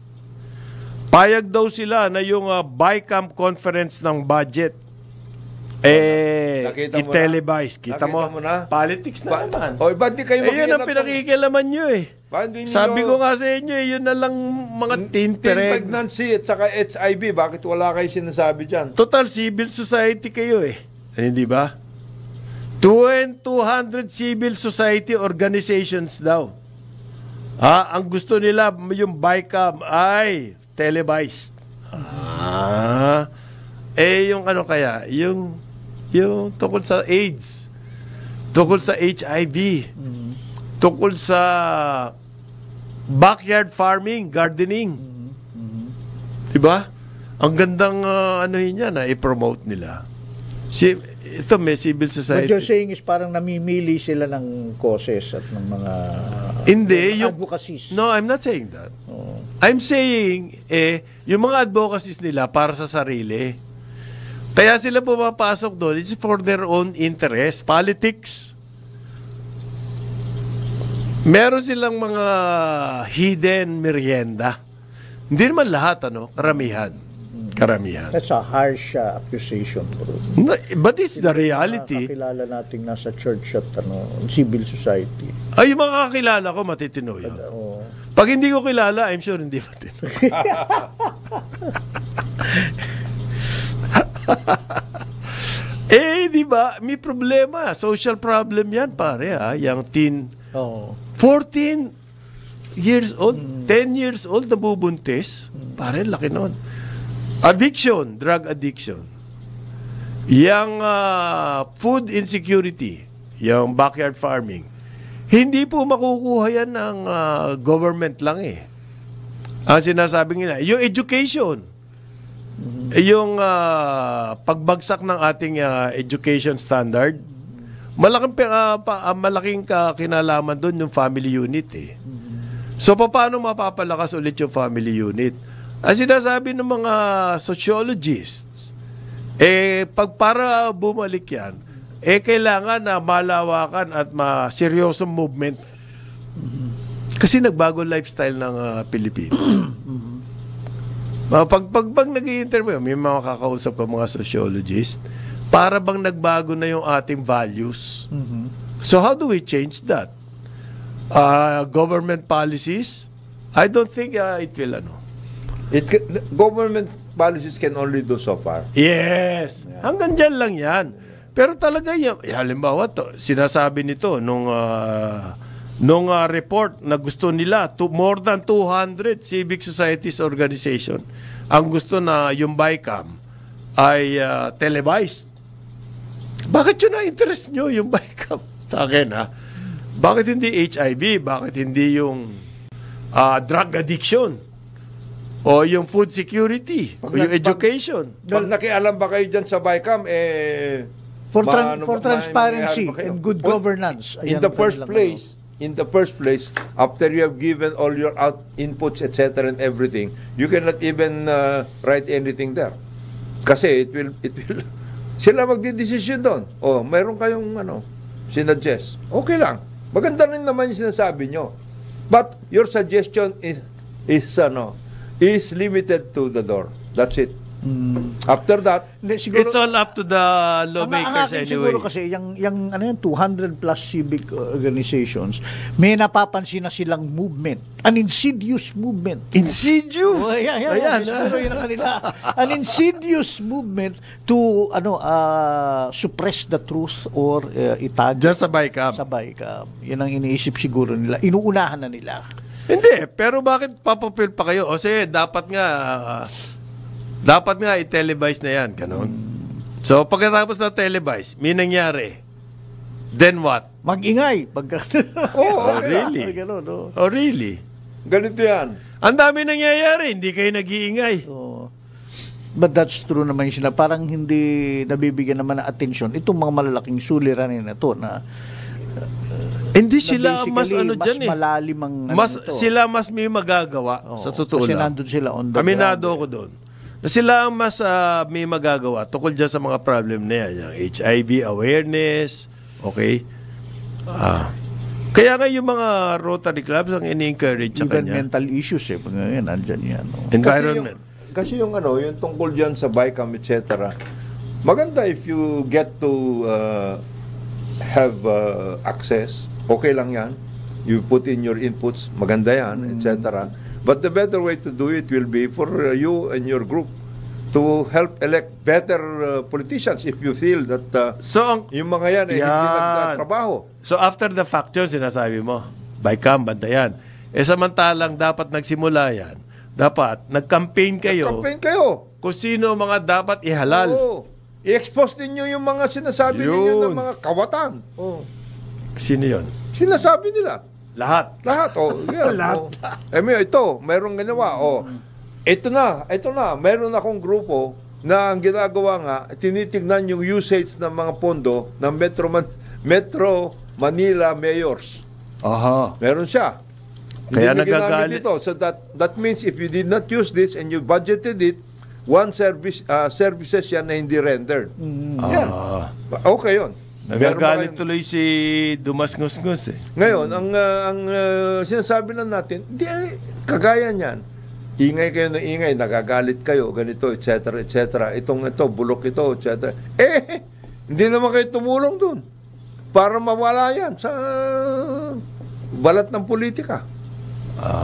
Payag daw sila na yung BICAM conference ng budget i-televise. Kita mo na? Politics na naman. Ba't di kayo yun ang pinakikialaman nyo Sabi ko nga sa inyo, yun na lang mga teen tinpereg. pregnancy at saka HIV. Bakit wala kayo sinasabi dyan? Total civil society kayo Hindi ba? 200 civil society organizations daw. Ang gusto nila, yung BICAM ay televised. Yung kaya? Yung tungkol sa AIDS, tungkol sa HIV, tungkol sa backyard farming, gardening. Diba? Ang gandang i-promote nila. Ito may civil society. What you're saying is parang namimili sila ng causes at ng mga advocacies. No, I'm not saying that. I'm saying, yung mga advocacies nila para sa sarili. Kaya sila pumapasok doon, it's for their own interest. Politics. Meron silang mga hidden merienda. Hindi naman lahat, Karamihan. That's a harsh accusation. No, but it's the reality. Kakilala nating nasa church at civil society. Yung mga kakilala ko, matitino yun. Pag hindi ko kilala, I'm sure hindi matino. Di ba? May problema. Social problem yan, pare. Yung teen. 14 years old, 10 years old, nabubuntis. Pare, laki nun. Addiction, drug addiction. Yung food insecurity, yung backyard farming, hindi po makukuha yan ng government lang Ang sinasabi nila, yung education, yung pagbagsak ng ating education standard, malaking kinalaman doon yung family unit So, paano mapapalakas ulit yung family unit? Ang sinasabi ng mga sociologists, para bumalik yan, kailangan na malawakan at seryosong movement. Kasi nagbago lifestyle ng Pilipino. Pag nag-i-interview, may mga kakausap ko mga sociologists, para bang nagbago na yung ating values. So how do we change that? Government policies? I don't think it will government policies can only do so far. Yes. Hanggang dyan lang yan. Pero talaga halimbawa sinasabi nito nung report na gusto nila more than 200 civic societies organization ang gusto na yung BICAM ay televised. Bakit yun ang interest nyo yung BICAM? Sa akin Bakit hindi HIV? Bakit hindi yung drug addiction? O yung food security, o yung education. Pag nakialam ba kayo dyan sa BICAM, For transparency and good governance. In the first place, after you have given all your inputs, etc. and everything, you cannot even write anything there. Kasi it will sila magdidesisyon doon. Mayroon kayong sinuggest. Okay lang. Maganda rin naman yung sinasabi nyo. But your suggestion is limited to the door. That's it. After that, it's all up to the lawmakers anyway. Siguro kasi yung 200 plus civic organizations, may napapansin na silang movement. An insidious movement. Insidious? Ayan. Siguro yun ang kanila. An insidious movement to suppress the truth or itag. Just sa BICAM. Sa BICAM. Yan ang iniisip siguro nila. Inuunahan na nila. Hindi. Pero bakit papapil pa kayo? Kasi dapat nga i-televise na yan, ganun. So, pagkatapos na televise, may nangyari. Then what? Mag-ingay. Really? Oh, really? Ganito yan. Ang dami nangyayari, hindi kayo nag-iingay. But that's true naman sila. Parang hindi nabibigyan naman ng atensyon itong mga malalaking suliranin na to na hindi sila mas dyan malalim ang sila mas may magagawa sa totoo lang. Kasi nandun sila on the Aminado ako doon. Na sila ang mas may magagawa tukol dyan sa mga problem na yan. Yung HIV awareness, okay? Kaya nga yung mga Rotary clubs ang ini-encourage sa kanya. Even mental issues ngayon, nandyan yan. Environment. Kasi yung tungkol dyan sa BICAM, etc. Maganda if you get to have access, okay lang yan. You put in your inputs, maganda yan, etc. But the better way to do it will be for you and your group to help elect better politicians if you feel that yung mga yan hindi nagtatrabaho. So after the fact yun, sinasabi mo, BICAM, bantayan. Samantalang dapat nagsimula yan, dapat nag-campaign kayo. Kung sino mga dapat ihalal. I-expose ninyo yung mga sinasabi ninyo ng mga kawatan. Sino yun? Sinasabi nila. Lahat. Yan. Lahat. Ito, mayroong ginawa. Ito na, mayroon akong grupo na ang ginagawa nga, tinitignan yung usage ng mga pondo ng Metro Manila mayors. Meron siya. Kaya nagagalit ito. So that means if you did not use this and you budgeted it, one services yan na hindi rendered. Yan. Okay yun. Nagagalit tuloy si Dumas Ngusngus Ngayon, ang sinasabi lang natin, di kagaya niyan. Ingay kayo ng ingay, nagagalit kayo, ganito, etc., etc. Ito, bulok ito, etc. Hindi naman kayo tumulong dun para mawala yan sa balat ng politika.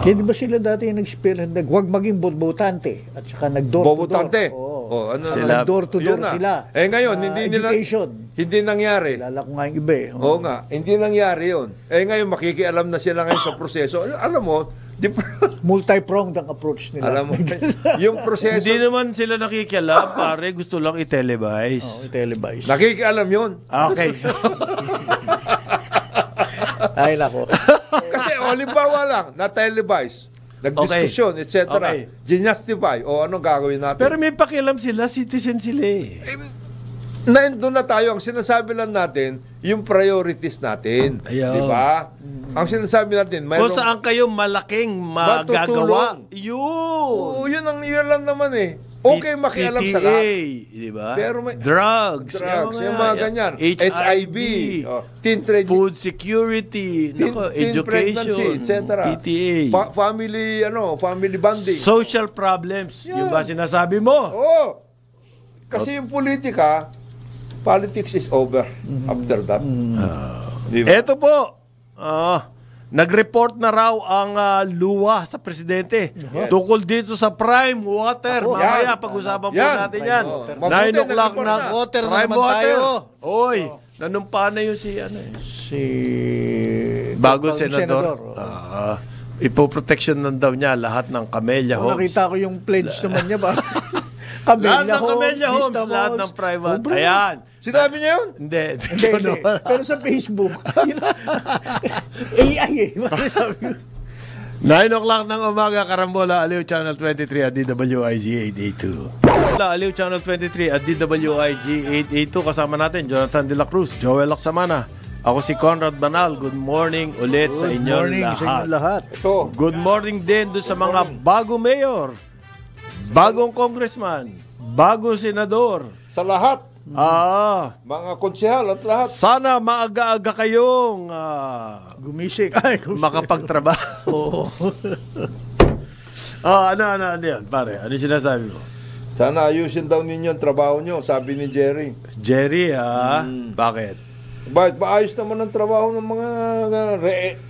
Di ba sila dati yung huwag maging botante at saka nag-door-to-door? Nag-door-to-door sila. Ngayon, hindi nangyari. Kilala ko nga yung iba Oo nga, hindi nangyari yun. Ngayon, makikialam na sila ngayon sa proseso. Alam mo, multi-pronged ang approach nila. Alam mo, yung proseso... Hindi naman sila nakikialam, pare. Gusto lang i-televise. I-televise. Nakikialam yun. Okay. Ay, nako. Kasi, halimbawa lang, na-televise, nag-diskusyon, etc. Ginastify, anong gagawin natin? Pero may pakialam sila, citizen sila Doon na tayo, ang sinasabi lang natin, yung priorities natin. Di ba? Ang sinasabi natin, kung saan kayo malaking magagawa. Yun lang naman Okay, makialam sa lahat. Di ba? Pero may drugs, yung mga ganyan. HIV, teen trade, food security, education, etc. PTA. Family bonding. Social problems. Yung ba sinasabi mo? Kasi yung politics is over after that. Diba? Ito po. Nag-report na raw ang luwa sa presidente tungkol dito sa prime water. Mamaya pag-usapan po natin yan. 9 o'clock na prime water. Oy, nanumpa na yun si bagong senador. Ipoprotection lang daw niya lahat ng Camellia Homes. Nakita ko yung pledge naman niya ba? Lahat ng Camellia Homes, lahat ng private. Ayan. Sinabi niya yun? Hindi. Pero sa Facebook, AI 9 o'clock ng umaga, Karambola, Aliw Channel 23 at DWIZ 882. Aliw Channel 23 at DWIZ 882. Kasama natin, Jonathan De La Cruz, Joel Lacsamana. Ako si Conrad Banal. Good morning ulit sa inyong lahat. Sa inyong lahat. Ito, Good morning din doon sa mga bagong mayor, bagong congressman, bagong senador. sa lahat, mga konsehal at lahat. Sana maaga-aga kayong Gumising. makapagtrabaho. Ano yan, pare? Ano yung sinasabi mo? Sana ayusin daw ninyo ang trabaho nyo, sabi ni Jerry. Jerry, bakit? Bakit maayos naman ang trabaho ng mga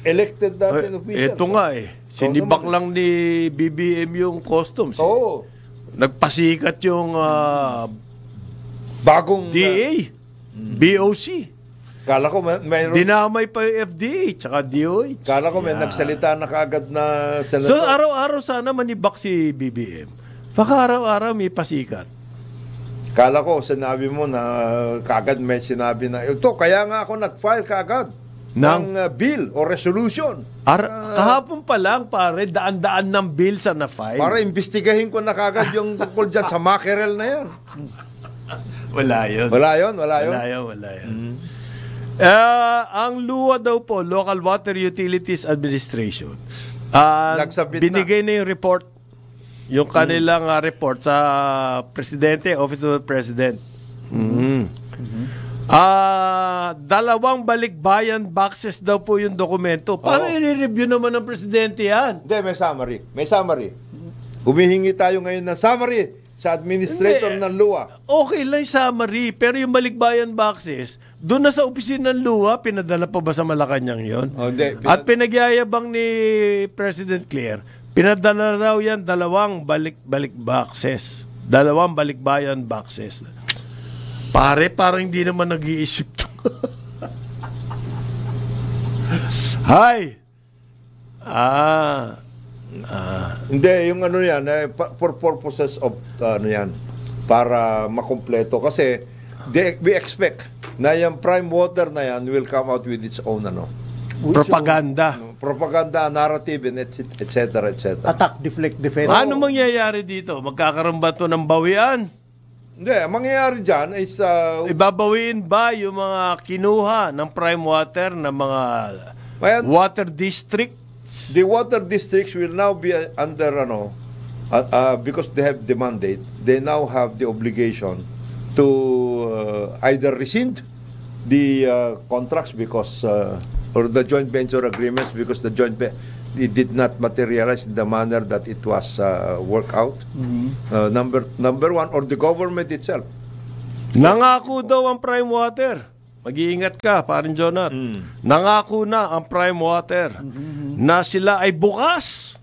elected natin officials? Ito nga sinibak lang ni BBM yung customs. Oo. Nagpasikat yung Bagong DA, BOC. Kala ko mayroon. Dinamay pa yung FDA, tsaka DOH. Kala ko may nagsalita na kaagad na So senator. araw-araw sana manibak si BBM. Baka araw-araw may pasikat. Kala ko sinabi mo na kaagad may sinabi na ito, kaya nga ako nag-file kaagad ng bill o resolution. Kahapon pa lang, pare, daan-daan ng bill sa na-file. Para imbestigahin ko na kaagad yung tungkol dyan sa mackerel na yan. Wala yun. Wala yun, wala yun. Wala yun. Ang LUA daw po, Local Water Utilities Administration, Nagsabit binigay na yung report, yung kanilang report sa Presidente, Office of the President. Dalawang balikbayan boxes daw po yung dokumento. Paano i-review naman ng Presidente yan? Hindi, may summary. Humihingi tayo ngayon ng summary sa administrator ng LUA. Okay lang yung summary, pero yung balikbayan boxes, doon na sa opisina ng LUA, pinadala pa ba sa Malacanang yon? Hindi. At pinagyayabang ni President Claire, pinadala raw yan dalawang balik boxes. Dalawang balikbayan boxes. Pare, parang hindi naman nag-iisip to. Hi! Hindi, yung ano yan, for purposes of, para makumpleto. Kasi, we expect na yung prime water na yan will come out with its own, Propaganda. propaganda, narrative, and et cetera, et cetera. Attack, deflect, defend. Ano mangyayari dito? Magkakaroon ba ito ng bawian? Hindi, ang mangyayari dyan is, Ibabawiin ba yung mga kinuha ng prime water ng mga water districts? the water districts will now be under, because they have the mandate, they now have the obligation to either rescind the contracts because, or the joint venture agreements because the it did not materialize in the manner that it was worked out. Number one, or the government itself. Nangako daw ang prime water. Mag-iingat ka, parang Jonat. Nangako na ang prime water na sila ay bukas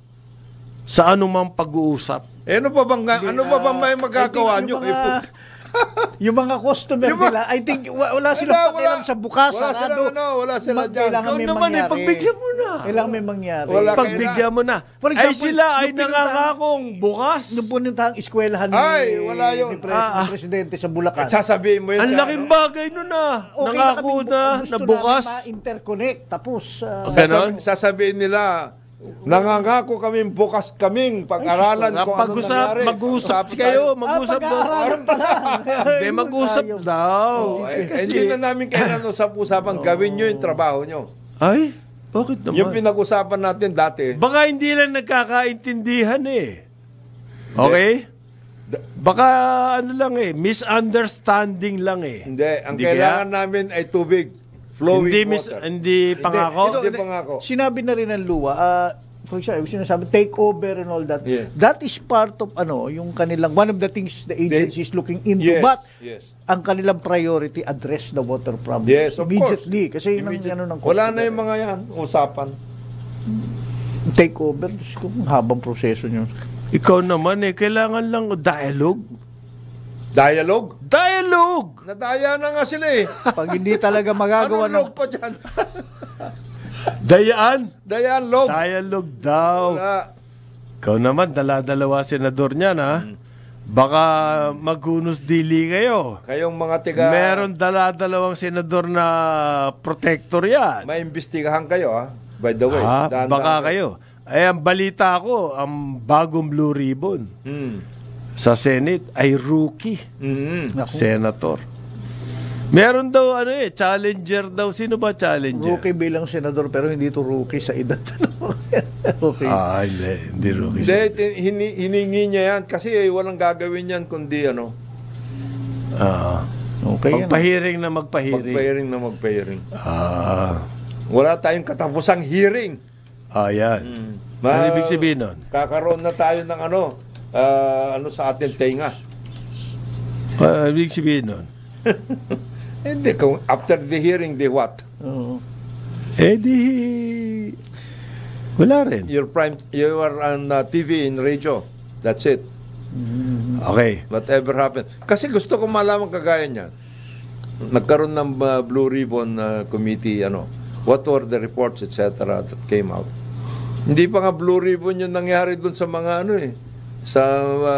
sa anumang pag-uusap. Ano pa bang may magagawa nyo? Yung mga customer nila, I think wala silang pakialam sa bukas. Wala sila dyan. Kailangan may mangyari. Pagbigyan mo na. Kailangan may mangyari. Pagbigyan mo na. For example, sila ay yung nangangakong bukas. Nung punintang eskwelahan wala yun. ni Presidente sa Bulacan. Sasabihin mo yun. Ang laking bagay nun na. Nangako na bukas. Ma-interconnect. Tapos, Ganon? Sasabihin nila, nangangako kaming bukas kaming pag-aralan kung ano nangyari. Mag-usap kayo. Mag-usap daw. pag-aaralan pa lang. Hindi, mag-usap daw. Hindi na namin kailan usap-usapan. Gawin nyo yung trabaho nyo. Ay, bakit naman? Yung pinag-usapan natin dati. Baka hindi lang nagkakaintindihan Okay? Baka misunderstanding lang Hindi, ang kailangan namin ay tubig. Flowing water. Hindi pangako. Hindi pangako. Sinabi na rin ng LUA, for example, sinasabi, take over and all that. Yeah. That is part of, yung kanilang, one of the things the agency is looking into. Yes, But, yes. ang kanilang priority, address the water problem. Yes, of immediately. course. Kasi yun ang Wala na yung mga yan, usapan. take over. Kung habang proseso nyo. Ikaw naman kailangan lang dialogue. Dialogue? Nadaya na nga sila Pag hindi talaga magagawa Anong log pa dyan? Dialogue daw. Wala. Ikaw naman, dala-dalawa senador niyan, Baka maghunos dili kayo. Kayong mga tiga... Meron dala-dalawang senador na protector yan. May imbestigahan kayo, By the way. Baka kayo. ang balita ko, ang bagong Blue Ribbon sa Senate ay rookie senator. Meron daw challenger daw. Sino ba challenger? Rookie bilang senador pero hindi to rookie sa edad. Okay. Hindi rookie. Hindi, hiningi niya yan kasi walang gagawin yan kundi Okay. Magpahiring na magpahiring. Magpahiring. Wala tayong katapusang hearing. Yan. Ano ibig sabihin nun? Kakaroon na tayo ng sa ating tenga. Ibig sabihin nun? Hindi, after the hearing, di what? Wala rin. You are on TV and radio. That's it. Okay. Whatever happened. Kasi gusto ko malaman kagaya niyan. Nagkaroon ng Blue Ribbon Committee, what were the reports, etc. that came out. Hindi pa nga Blue Ribbon yung nangyari dun sa mga sa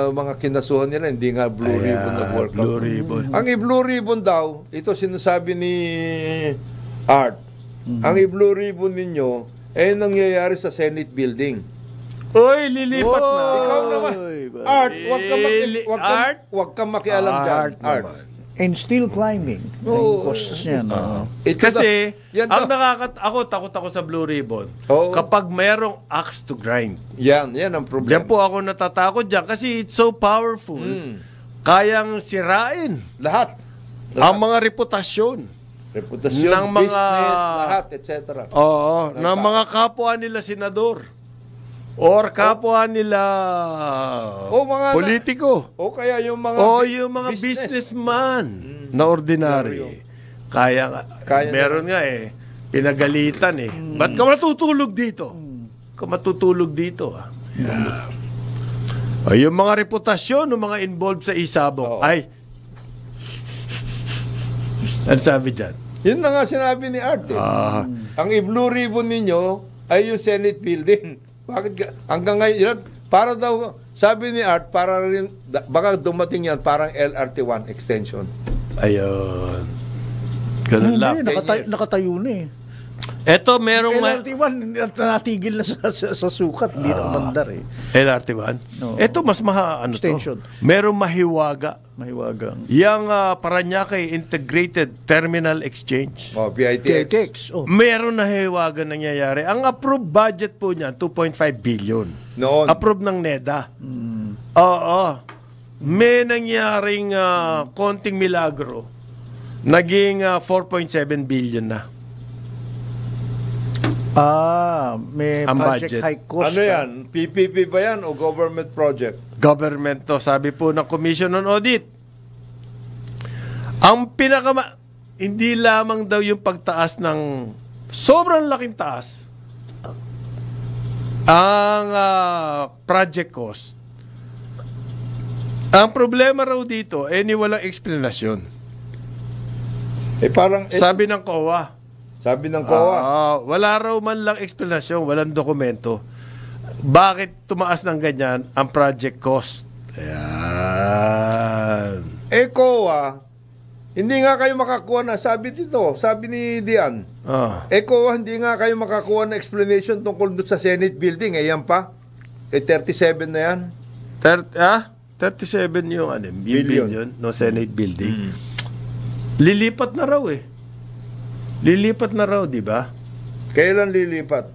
mga kinasuhan nila, hindi nga Blue Ribbon na World Cup. Blue Ribbon. Ang i-Blue Ribbon daw, ito sinasabi ni Art, ang i-Blue Ribbon ninyo, nangyayari sa Senate Building. Uy, lilipat na. Ikaw naman. Art, wag kang makialam dyan. Art. And still climbing. Ang costs niya. Kasi, ako takot ako sa Blue Ribbon. Kapag mayroong axe to grind. Yan ang problema. Diyan po ako natatakot dyan kasi it's so powerful. Kayang sirain. Lahat. Ang mga reputasyon. Ng mga business, lahat, etc. Ng mga kapwa nila senador. Or kapwa nila politiko. O kaya yung mga businessman na ordinary. Kaya meron nga pinagalitan Ba't ka matutulog dito? Yung mga reputasyon ng mga involved sa isabong ano sabi dyan? Yun na nga sinabi ni Art. Ang i-Blue Ribbon ninyo ay yung Senate Building. Bakit hanggang ngayon, para daw, sabi ni Art, para rin, baka dumating yan, parang LRT1 extension. Ayun. Ganun lang. Nakatayo na Eto, merong... LRT1, natigil na sa sukat. Hindi na mandar LRT1? No. Eto, mas extension. Merong mahiwaga. Mahiwagang. Yang Paranaque Integrated Terminal Exchange. PITX. Meron na hiwaga nangyayari. Ang approved budget po niya, 2.5 billion. Noon. Approved ng NEDA. May nangyaring konting milagro. Naging 4.7 billion na. May ang project budget. high cost. Ano yan? PPP ba yan o government project? Government to, sabi po ng Commission on Audit. Ang hindi lamang daw yung pagtaas ng sobrang laking taas ang project cost. Ang problema raw dito, walang explanasyon. Sabi ng COA. Wala raw man lang explanasyon, walang dokumento. Bakit tumaas ng ganyan ang project cost? Ayan. COA, hindi nga kayo makakuha na, sabi ni Dian. COA, hindi nga kayo makakuha na explanation tungkol doon sa Senate building. Yan pa. 37 na yan. 37 yung billion no Senate building. Lilipat na raw Lilipat na raw, di ba? Kailan lilipat?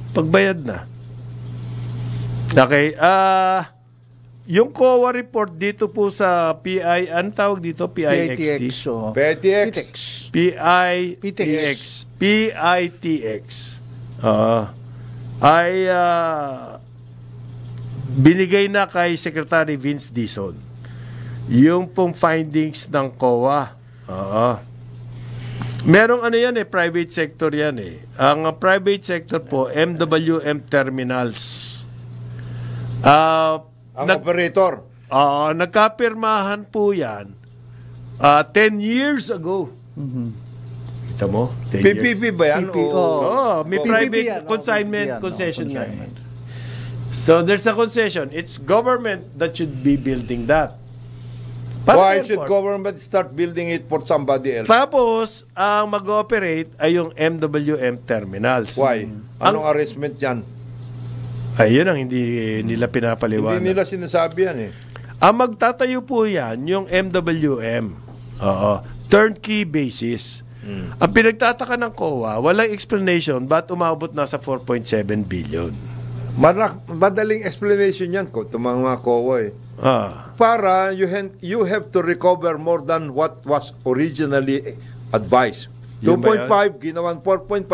Pagbayad na. Okay, yung COA report dito po sa ano tawag dito? PITX. Binigay na kay Secretary Vince Dizon yung pong findings ng COA. Merong private sector yan Ang private sector po, MWM Terminals. Operator. Nagkapirmahan po yan 10 years ago. Kita mo? PPP ba yan? May private consignment concession nga. So there's a concession. It's government that should be building that. Why should government start building it for somebody else? Tapos, ang mag-ooperate ay yung MWM terminals. Why? Anong arrangement yan? Ayun ang hindi nila pinapaliwanag. Hindi nila sinasabi yan eh. Ang magtatayo po yan, yung MWM. Oo. Turnkey basis. Ang pinagtataka ng COA, walang explanation ba't umabot na sa 4.7 billion. Madaling explanation yan ko, itong mga COA eh. Para you have to recover more than what was originally advised. 2.5, ginawan 4.5,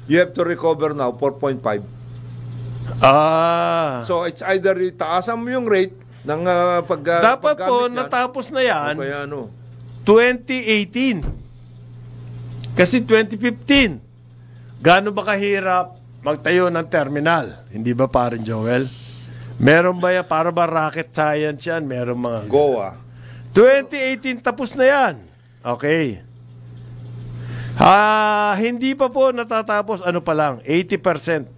you have to recover now 4.5. So it's either taasan mo yung rate ng dapat po natapos na yan 2018. Kasi 2015, gaano ba kahirap magtayo ng terminal? Hindi ba parin Joel? Meron ba yan? Para ba rocket science yan? Meron mga... Goa. 2018 tapos na yan. Okay. Hindi pa po natatapos. Ano pa lang? 80%.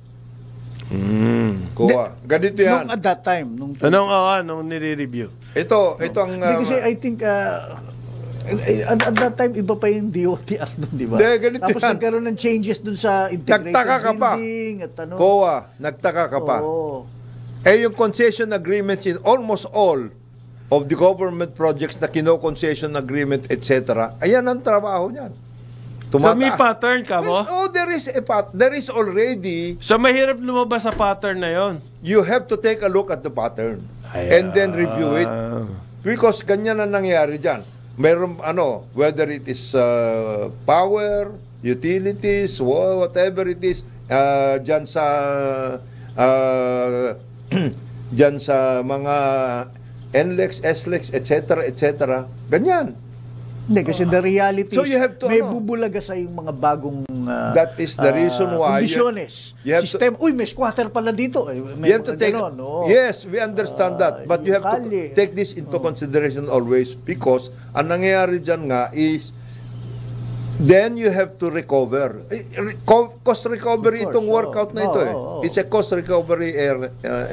Goa. Ganito yan. At that time. Nung nire-review. Ito ang... kasi I think... at that time, iba pa yung DOTR doon, di ba? Tapos nagkaroon ng changes doon sa integrated building. At ano. COA, nagtaka ka pa. Yung concession agreements in almost all of the government projects na kino-concession agreement, etc. Ayan ang trabaho niyan. So may pattern ka mo? There is already. So mahirap lumabas sa pattern na yon. You have to take a look at the pattern and then review it. Because ganyan ang nangyayari dyan. Meron whether it is power, utilities, whatever it is, dyan sa mga NLEX, SLEX, etc. Ganyan. Hindi, kasi the reality so you have to, may bubulaga sa yung mga bagong that is the reason why conditions. System. Uy, may squatter pala dito. You have to take, yes, we understand that. But you have to take this into consideration always because ang nangyayari dyan nga is then you have to recover. Cost recovery itong workout na ito eh. It's a cost recovery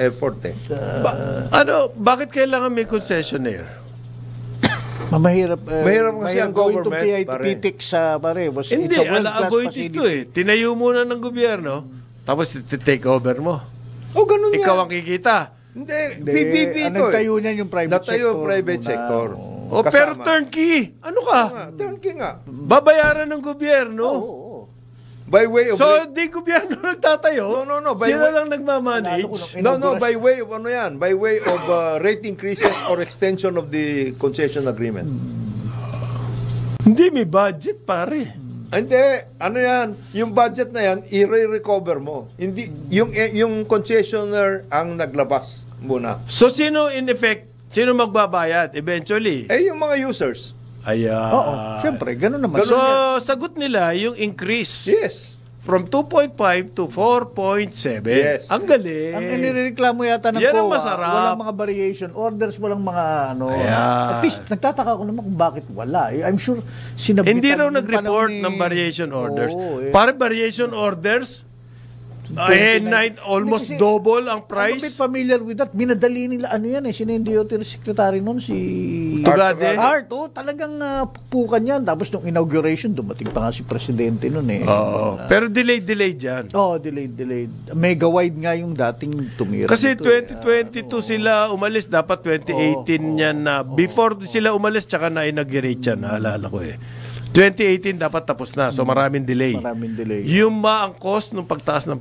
effort eh. Bakit kailangan may concessionaire? Mahirap kasi ang government, PITIC sa pare. Hindi, ala-avoidance to eh. Tinayo muna ng gobyerno, tapos take over mo. Ganun yan. Ikaw ang kikita. Hindi, PPP ito eh. Nagtayo niyan yung private sector. Natayo yung private sector. Pero turnkey. Ano ka? Turnkey nga. Babayaran ng gobyerno. By way of... So, di gobyerno nagtatayo? No. Sila lang nagmamanage? No, by way of By way of rate increases or extension of the concession agreement. Hindi, may budget, pare. Hindi, yan? Yung budget na yan, i-recover mo. Hindi, yung concessionaire ang naglabas muna. So, sino in effect, sino magbabayad eventually? Yung mga users. Oo, siyempre, ganun naman. So, sagot nila yung increase. Yes. From 2.5 to 4.7. Yes. Ang galing. Ang inireklamo yata ng yan ang COA, masarap. walang mga variation orders, walang mga At least, nagtataka ko naman kung bakit wala. I'm sure sinabitan. Hindi raw nag-report ng variation orders. Para variation orders, almost kasi, double ang price. I'm a bit familiar with that. Minadali nila, sino yung DOT secretary nun? Si Tugade. Art, talagang pupukan yan. Tapos nung inauguration, dumating pa nga si presidente nun eh. Pero delayed dyan. Delayed. Mega wide nga yung dating tumira. Kasi 2022 sila umalis, dapat 2018 yan na. Before sila umalis, tsaka na inaugurate yan. Naalala ko eh. 2018 dapat tapos na. So maraming delay. Yung ba ang cost ng pagtaas ng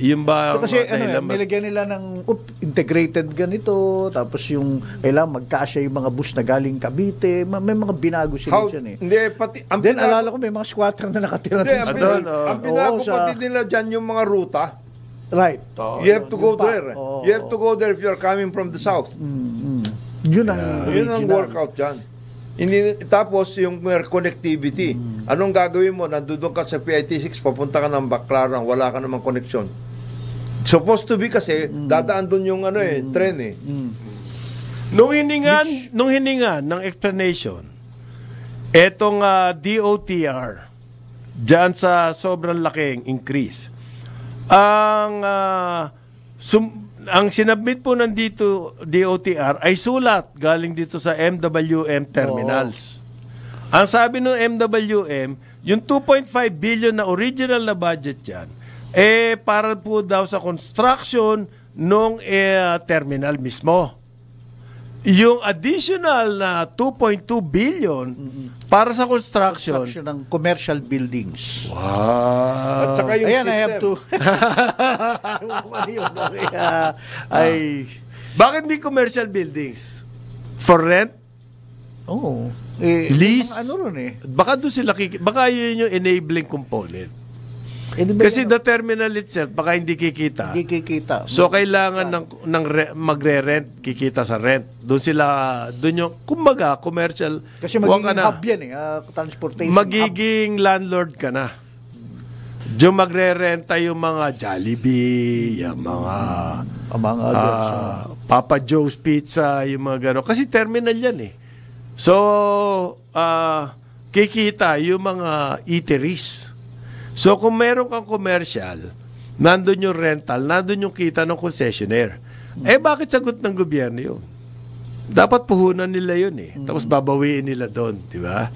yung ba kasi nilagyan nila ng integrated ganito, tapos yung kailangan magkasya yung mga bus na galing Cavite, may mga binago sila dyan eh. Hindi, pati then alala ko may mga squatter na nakatira doon. Ang binago pati nila dyan yung mga ruta. Right. You have to go there. You have to go there if you're coming from the south. Yun ang workout dyan. Tapos yung connectivity. Anong gagawin mo? Nandun ka sa PIT6, papunta ka ng Baclaran, wala ka namang connection. Supposed to be kasi, dadaan dun yung tren eh. Nung hiningan ng explanation, etong DOTR, dyan sa sobrang laking increase, ang ang sinabmit po ng DOTR ay sulat galing dito sa MWM terminals. Ang sabi ng MWM, yung 2.5 billion na original na budget yan, para po daw sa construction ng terminal mismo. Yung additional na 2.2 billion para sa construction ng commercial buildings. Wow. At saka yung Ayan, system. I have to. Bakit may commercial buildings? For rent? Oo. Lease? Ano ron Baka doon sila baka yun yung enabling component. Kasi the terminal itself, baka hindi kikita. Hindi kikita. So, kailangan magre-rent, kikita sa rent. Doon yung, kumbaga, commercial. Kasi magiging hub yan transportation magiging landlord ka na. Diyo magre-renta yung mga Jollibee, yung mga Papa Joe's Pizza, yung mga gano'n. Kasi terminal yan So, kikita yung mga eateries. So, kung meron kang commercial, nandun yung rental, nandun yung kita ng concessionaire. Bakit sagot ng gobyerno yun? Dapat puhunan nila yun Tapos babawiin nila doon, di ba?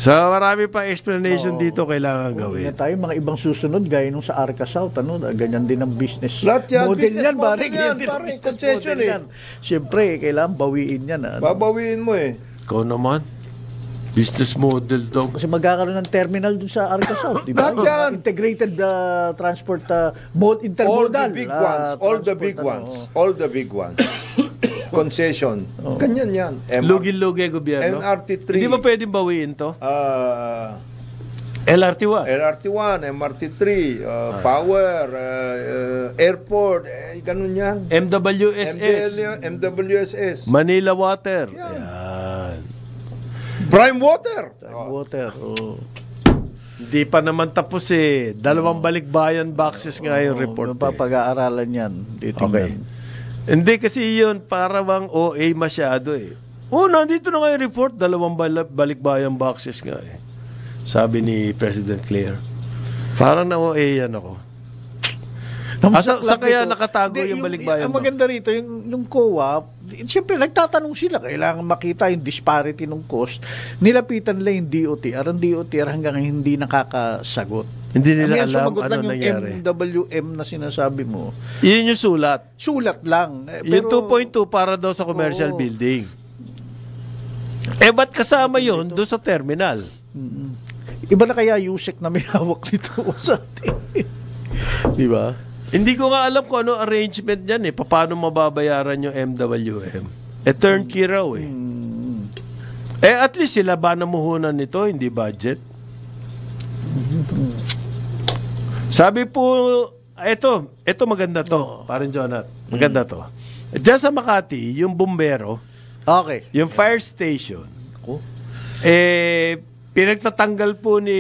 So, marami pa explanation dito kailangan gawin. Tayo, mga ibang susunod, gaya nung sa Arca South, ganyan din ang business Lahat yan, model business yan, model pare. yan, Ganyan din ang pare, business concession model yan. Siyempre, kailangan bawiin yan. Babawiin mo Ikaw naman. Business model daw. Kasi magkakaroon ng terminal dun sa Arca South, di ba? Integrated transport, intermodal. All the big big ones. Concession. Ganyan yan. Lugi-lugi gobyerno. MRT3. Hindi ba pwedeng bawiin to? LRT1. LRT1, MRT3, power, airport, ganun yan. MWSS. MWSS. Manila Water. Yan. Prime Water. Water. Hindi pa naman tapos 2 balikbayan boxes nga yung report. Pag-aaralan yan. Okay. Hindi kasi yun, para bang OA masyado nandito na nga yung report, 2 balikbayan boxes nga Sabi ni President Claire. Parang na OA yan ako. Sa kaya nakatago yung balikbayan Ang maganda rito, yung COA, siyempre nagtatanong sila, kailangan makita yung disparity ng cost. Nilapitan nila yung DOTR. Ang DOTR hanggang hindi nakakasagot. Hindi nila alam sumagot ano lang yung nangyari. MWM na sinasabi mo. Yun yung sulat. Sulat lang. Yung 2.2 para daw sa commercial building. Ba't kasama yun doon sa terminal? Iba na kaya USEC na may hawak nito sa atin. Di ba? Hindi ko nga alam kung ano arrangement niyan paano mababayaran yung MWM. Turnkey raw at least sila ba namuhunan nito, hindi budget? Sabi po, ito maganda to, parang Jonat. Maganda to. Diyan sa Makati, yung bumbero, yung fire station, pinagtatanggal po ni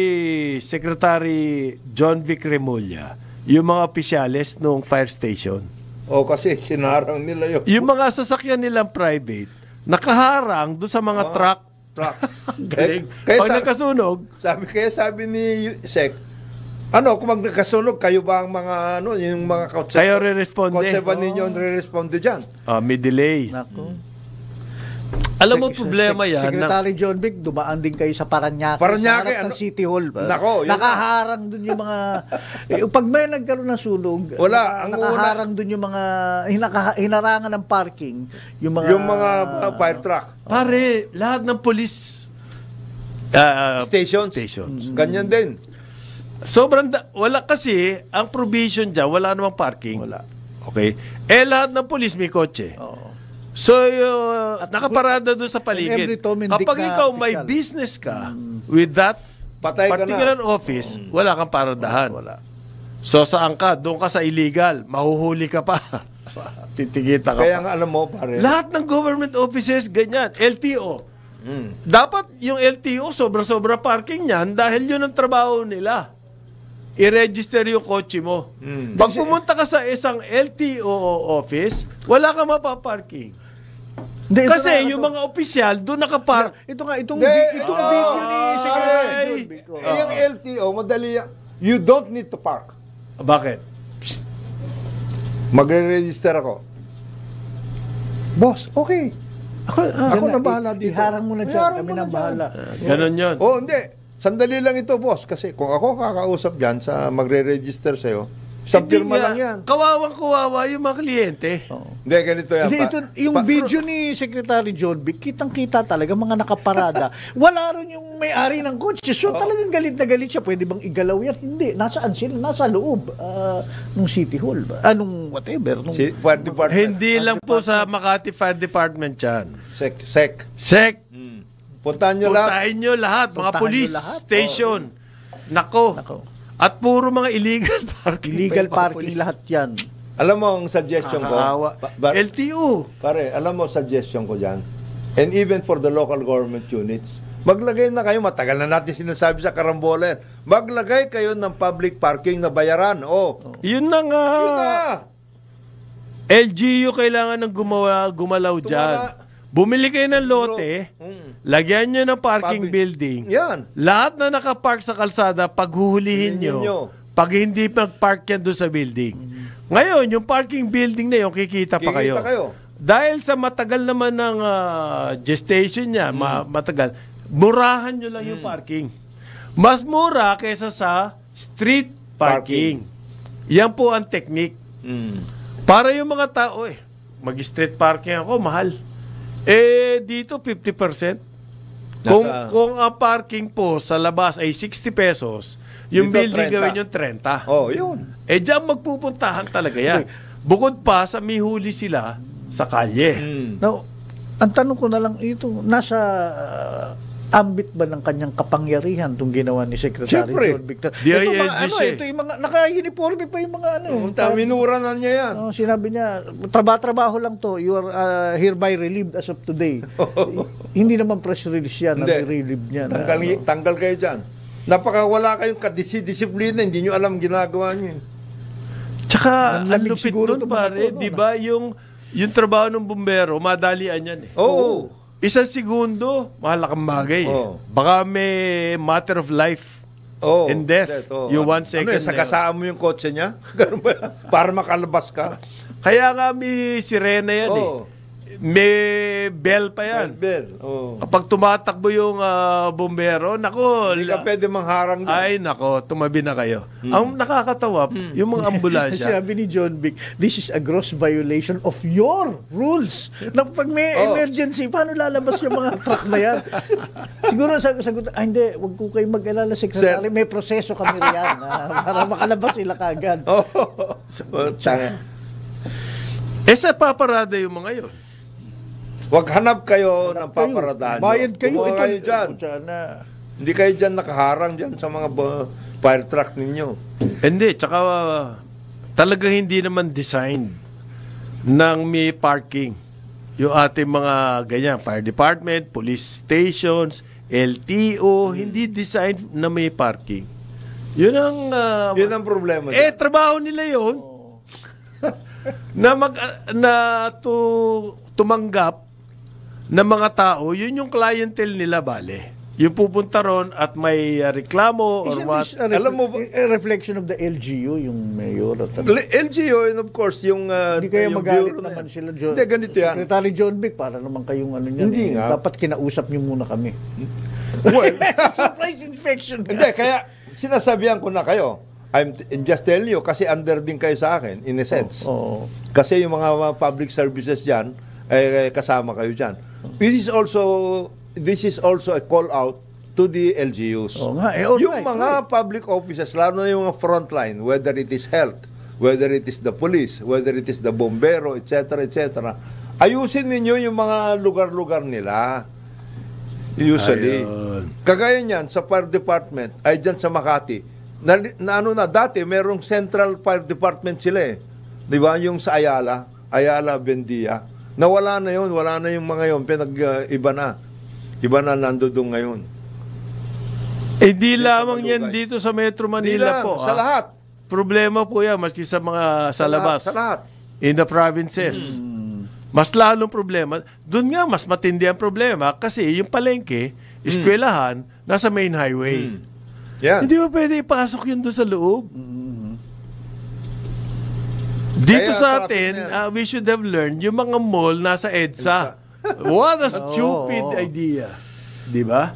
Secretary John Vic Remulla yung mga opisyales ng fire station. Kasi sinarang nila yun. Yung mga sasakyan nilang private, nakaharang doon sa mga truck. Galing. Pag nagkasunog, sabi ni Sec, kung magkasunog, kayo ba ang mga, yung mga kayo re-responde. Konseba ninyo re-responde dyan. May delay. Nako. Alam mo, problema yan. Secretary John Vic, dumaan din kayo sa Paranaque. Sa harap ng City Hall. Nako. Nakaharang dun yung mga... pag may nagkaroon ng sunog, nakaharang dun yung mga... hinarangan ng parking. Yung mga fire truck. Pare, lahat ng police stations. Ganyan din. Wala kasi, ang provision dyan, wala namang parking. Wala. Okay? Lahat ng police may kotse. Oo. So, nakaparada doon sa paligid. Kapag ikaw may official. Business ka with that Patay particular office, wala kang paradahan. Wala. So, saan ka? Doon ka sa illegal. Mahuhuli ka pa. Titigita ka Kaya pa. nga alam mo, pare. Lahat ng government offices, ganyan. LTO. Dapat yung LTO, sobra-sobra parking niyan dahil yun ang trabaho nila. I-register yung kotse mo. Pag pumunta ka sa isang LTO office, wala ka mapaparking. Kasi yung mga opisyal, doon nakapark. Itong video ni Secretary John Vic. Yung LTO, madali yan. You don't need to park. Bakit? Magre-register ako. Boss, okay. Ako na bahala dito. Iharang mo na dyan. Iharang Kami mo na na bahala. Ganon yun. Oh, hindi. Sandali lang ito, boss. Kasi kung ako kakausap dyan sa magre-register sa'yo, isang pirma lang yan. Kawawang-kawawa yung mga kliyente. Hindi, ganito yan. Hindi, yung video ni Secretary John Vic, kitang-kita talaga mga nakaparada. Wala rin yung may-ari ng kotse. So talagang galit na galit siya. Pwede bang igalaw yan? Hindi. Nasaan sila? Nasa loob nung City Hall. Nung whatever. Nung, Fire Department. Hindi lang po sa Makati Fire Department yan. Sec. Puntahan nyo lahat. Puntahin nyo lahat. Mga Puntahan police nyo lahat. station. Nako. At puro mga illegal parking. illegal Mga parking police. lahat yan. Alam mo ang suggestion ko? Nakakawa. LTO. Pare, alam mo suggestion ko dyan? And even for the local government units, maglagay na kayo, matagal na natin sinasabi sa karambola yan, maglagay kayo ng public parking na bayaran. Yun na nga. Yun na. LGU kailangan ng gumalaw dyan. Bumili kayo ng lote, lagyan nyo ng parking building. Yan. Lahat na nakapark sa kalsada, paghuhulihin nyo. Pag hindi mag-park yan doon sa building. Ngayon, yung parking building na yun, kikita pa kayo. Dahil sa matagal naman ng gestation niya, matagal, murahan nyo lang yung parking. Mas mura kaysa sa street parking. Yan po ang technique. Para yung mga tao, mag-street parking ako, mahal. Dito 50%. Kung ang parking po sa labas ay 60 pesos, yung dito, building 30. gawin yung 30. Yun. Diyan magpupuntahan talaga yan. Bukod pa sa may huli sila sa kalye. Now, ang tanong ko na lang ito, nasa ambit ba ng kanyang kapangyarihan itong ginawa ni Secretary Siyempre. John Victor? DILG siya. Ito yung mga, naka-uniforme pa yung mga Minura na niya yan. sinabi niya, trabaho lang to, you are hereby relieved as of today. Hindi naman press release yan, nag-relieve niya. Tanggal kayo dyan. Wala kayong kadisiplina, hindi nyo alam ginagawa nyo. Tsaka, ang lamig lupit siguro nun itong mga pare, to, no? di ba, yung trabaho ng bumbero, madalian yan eh. Oo. Isang segundo, mahalagang bagay. Baka may matter of life and death. Yung 1 second na yun. Sagasaan mo yung kotse niya? Ganun ba? Para makalabas ka? Kaya nga may sirena yan eh. May bell pa yan. Bell. Kapag tumatakbo yung bumbero, nako. Hindi ka pwede mangharang doon. Ay, nako, tumabi na kayo. Ang nakakatawa, yung mga ambulansya. Sabi ni John Vic, this is a gross violation of your rules. Na pag may emergency, paano lalabas yung mga truck na yan? Siguro sagot, hindi, wag ko kayo mag-alala, Secretary. May proseso kami riyan para makalabas sila kagad. Sa paparada yung mga yun. Wag hanap kayo ng paparadahan. Bayad kayo. Ito dyan. Hindi kayo dyan nakaharang dyan sa mga fire truck ninyo. Hindi, tsaka talaga hindi naman designed ng may parking. Yung ating mga ganyan, fire department, police stations, LTO, hindi designed na may parking. Yun ang problema. Trabaho nila yun. Tumanggap ng mga tao, yun yung clientele nila, bale. Yung pupunta ron at may reklamo or what. Alam mo, a reflection of the LGU, yung mayor. LGU and of course, yung hindi kaya yung magalit bureau naman na sila, Hindi, ganito yan. Secretary John Vic, para naman kayong ano niyan. Hindi nga. Dapat kinausap niyo muna kami. Well, surprise infection. Hindi, kaya sinasabihan ko na kayo. I'm just telling you, kasi under din kayo sa akin, in a sense. Kasi yung mga public services dyan, kasama kayo dyan. This is also a call out to the LGUs. Yung mga public offices, lalo na yung mga frontline, whether it is health, whether it is the police, whether it is the bombero, etc., etc., ayusin ninyo yung mga lugar-lugar nila. Usually. Kagaya niyan, sa fire department, ay dyan sa Makati, dati merong central fire department sila eh. Di ba? Yung sa Ayala, Bendia. Nawala na yun, wala na yung mga yun, iba na nandoon ngayon. Di lamang yan dito sa Metro Manila po. Sa lahat. Problema po yan, maski sa mga sa labas. Sa lahat. In the provinces. Mas lalong problema. Doon nga, mas matindi ang problema kasi yung palengke, eskwelahan, nasa main highway. Yeah. Hindi ba pwede ipasok yun doon sa loob? Dito Kaya sa traffic atin, na yan. we should have learned yung mga mall nasa EDSA. What a stupid idea. Di ba?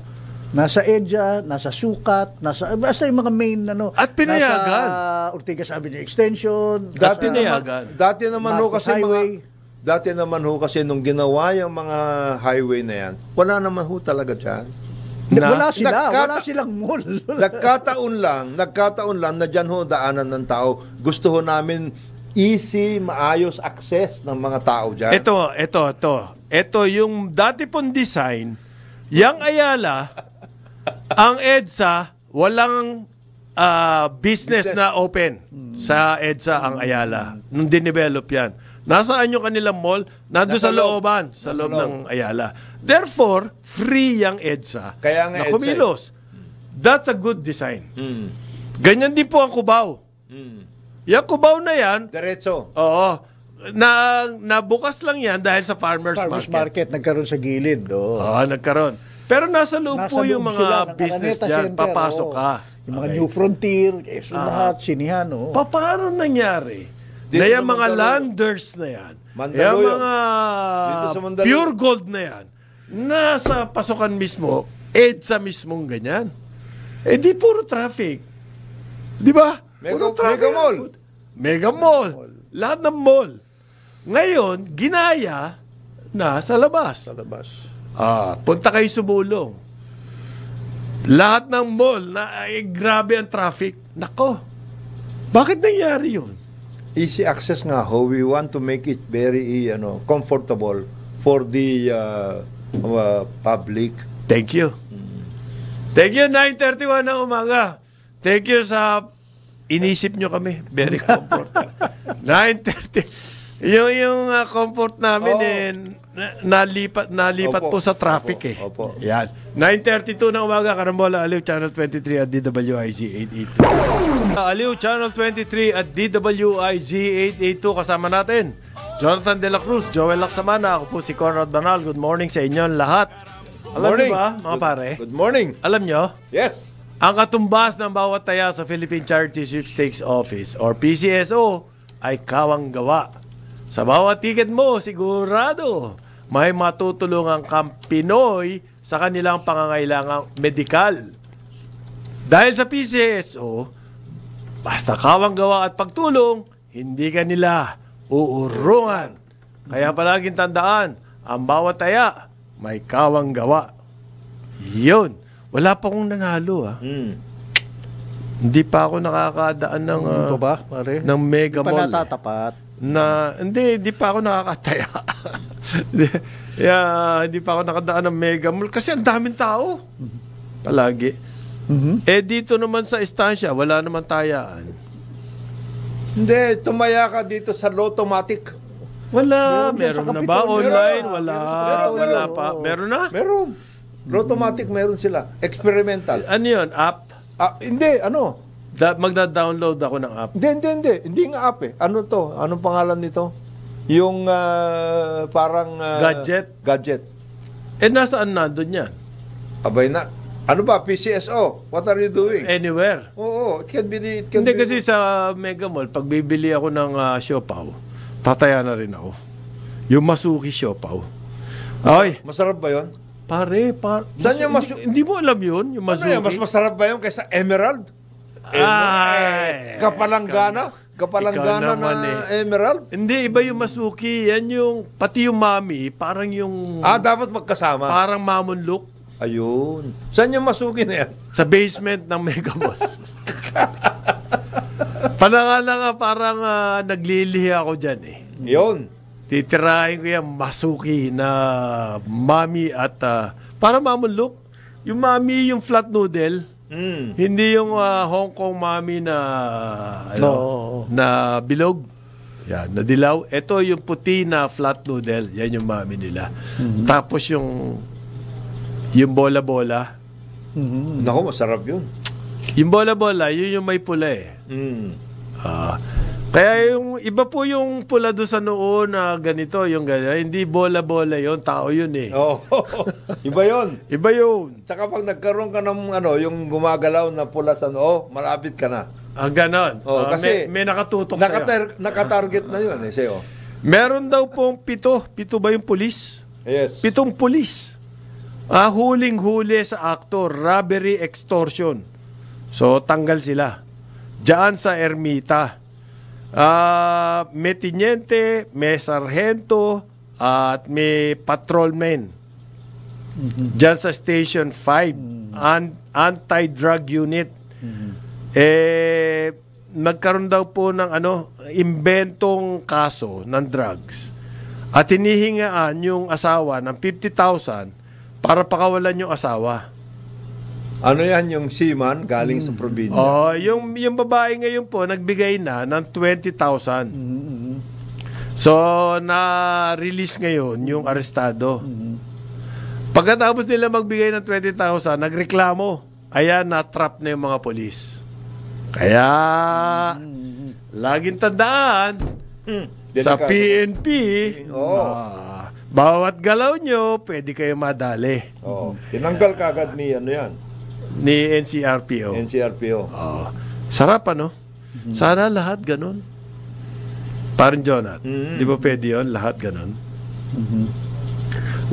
Nasa EDSA, nasa Sukat, basta yung mga main At pinayagan. Nasa Ortigas Avenue Extension. Dati pinayagan. naman ho Marcos kasi Highway. dati naman ho kasi nung ginawa yung mga highway na yan, wala naman ho talaga dyan. Wala Nagkata- silang mall. Nagkataon lang na dyan ho daanan ng tao. Gusto ho namin easy, maayos access ng mga tao dyan. Ito yung dati pong design, yung Ayala, ang EDSA, walang business na open sa EDSA ang Ayala. Nung dinevelop yan. Nasaan yung kanilang mall? Nandun Nasa sa looban, sa loob ng Ayala. Therefore, free yung EDSA Kaya nga na EDSA kumilos. That's a good design. Mm. Ganyan din po ang Cubao. Yung Cubao na yan, Diretso. oo, nabukas lang yan dahil sa farmer's market. Nagkaroon sa gilid. Oo, nagkaroon. Pero nasa loob po yung mga business dyan, papasok ka. Yung mga New Frontier, lahat, sinihan. Paano nangyari? Dito Na sa yung mga Mandaluyong. landers na yan, Mandaluyong. yung mga Dito sa Mandaluyong. pure gold na yan, nasa pasokan mismo, EDSA mismong ganyan. Eh di puro traffic. Di ba? Puro Mega mall. Mega mall. Lahat ng mall. Ngayon, ginaya na sa labas. Punta kayo sumulong. Lahat ng mall na grabe ang traffic. Nako. Bakit nangyari yun? Easy access nga ho. We want to make it very comfortable for the public. Thank you. Thank you, 9:31 ng umaga. Thank you sa inisip nyo kami. Very comfort. 9:30. Yung comfort namin nalipat Opo. po sa traffic eh. Opo. Yan. 9:32 ng umaga, Karambola, Aliw, Channel 23 at DWIZ 882. Aliw, Channel 23 at DWIZ 882. Kasama natin, Jonathan De La Cruz, Joel Laksamana. Ako po si Conrad Banal. Good morning sa inyong lahat. Alam Morning. niyo ba, mga pare? Good morning. Alam nyo, Yes. ang katumbas ng bawat taya sa Philippine Charity Sweepstakes Office or PCSO ay kawang gawa. Sa bawat ticket mo, sigurado, may matutulungan kang Pinoy sa kanilang pangangailangang medikal. Dahil sa PCSO, basta kawang gawa at pagtulong, hindi ka nila uurungan. Kaya palaging tandaan, ang bawat taya, may kawang gawa. Yun. Wala pa akong nanalo, Hindi pa ako nakakadaan ng Ito ba, pare? ng Mega Hindi pa Mall. natatapat. Hindi pa ako nakakataya. Hindi pa ako nakadaan ng Mega Mall kasi ang daming tao. Palagi. Eh dito naman sa istansya, wala naman tayaan. Hindi, tumaya ka dito sa Lottomatic. Wala. Meron Meron na dyan sa ba? Kapitol. Online? Meron. Wala. Meron. Wala pa. Meron na? Meron. Lottomatic meron sila. Experimental. Ano yun? App? Hindi, Magda-download ako ng app. Hindi. Hindi nga app eh. Ano to? Anong pangalan nito? Yung parang... Gadget. Eh nasaan nandun yan? Abay na. Ano ba? PCSO? What are you doing? Anywhere. Oo, it can be... Hindi kasi sa Mega Mall, pag bibili ako ng siopaw, tataya na rin ako. Yung Masuki siopaw. Ay, Masarap ba yun? pare. Saan yung hindi mo alam yun? Yung Ano Masuki? yan? Mas masarap ba yun kaysa Emerald? Ay, Kapalanggana? Kapalanggana ikaw naman na Emerald? Hindi, iba yung Masuki. Yan yung, pati yung Mami, parang yung, Dapat magkasama. parang Mamon look Ayun. Saan yung Masuki na yan? sa basement ng Mega Mall. Panangala nga parang naglilihi ako dyan eh. Yun. Titirahin ko yung Masuki na Mami at para Mamon look. Yung Mami, yung flat noodle. Hindi yung Hong Kong Mami na na bilog. Yan, na dilaw. Ito yung puti na flat noodle. Yan yung Mami nila. Tapos yung bola-bola. Naku, masarap yun. Yung bola-bola, yun yung may pula eh. Kaya yung iba po yung pula doon sa noo na ganito, yung ganyan. Hindi bola-bola yun, tao yun eh. Oh, iba yun. Iba yun. Tsaka pag nagkaroon ka ng yung gumagalaw na pula sa noo, malapit ka na. Ganon. Kasi may nakatutok sa'yo. Nakatarget na yun sa'yo. Meron daw pong 7 ba yung pulis? Yes. 7 pulis. Huling-huli sa aktor, robbery, extortion. So, tanggal sila. Diyan sa Ermita. May tiniente, may sarhento, at may patrolman. Diyan sa Station 5, anti-drug unit. Nagkaroon daw po ng imbentong kaso ng drugs. At hinihingaan yung asawa ng 50,000 para pakawalan yung asawa. Ano yan yung seaman galing sa probinsya? Yung babae ngayon po nagbigay na ng 20,000. So na-release ngayon yung arestado. Pagkatapos nila magbigay ng 20,000, nagreklamo. Ayan, na-trap na yung mga polis. Kaya laging tandaan sa PNP, bawat galaw nyo, pwede kayo madali. Tinanggal kagad ni Ni NCRPO. Sarap Sana lahat ganun. Parang Jonat. Di ba pwede yun? Lahat ganun.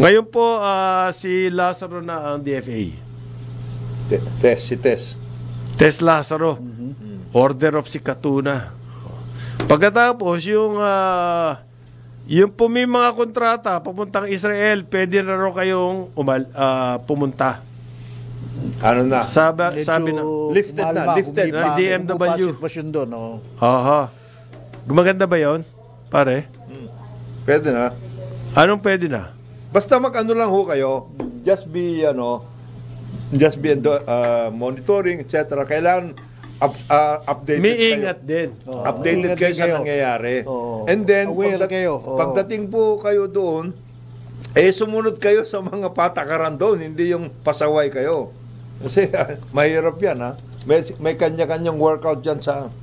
Ngayon po, si Lazaro na ang DFA. Tess Lazaro. Order of Sikatuna. Pagkatapos, yung po may mga kontrata papuntang Israel, pwede na raw kayong pumunta. Ano na? Sabi na. Lifted na. DMW. Sitwasyon doon. Gumaganda ba yun, pare? Pwede na. Anong pwede na? Basta lang ho kayo. Just be monitoring, etc. Kailangan updated may ingat din. Updated kayo sa nangyayari. And then, pagdating po kayo doon, sumunod kayo sa mga patakaran doon, hindi yung pasaway kayo. Kasi mahirap yan, ha? May kanya-kanyang workout dyan sa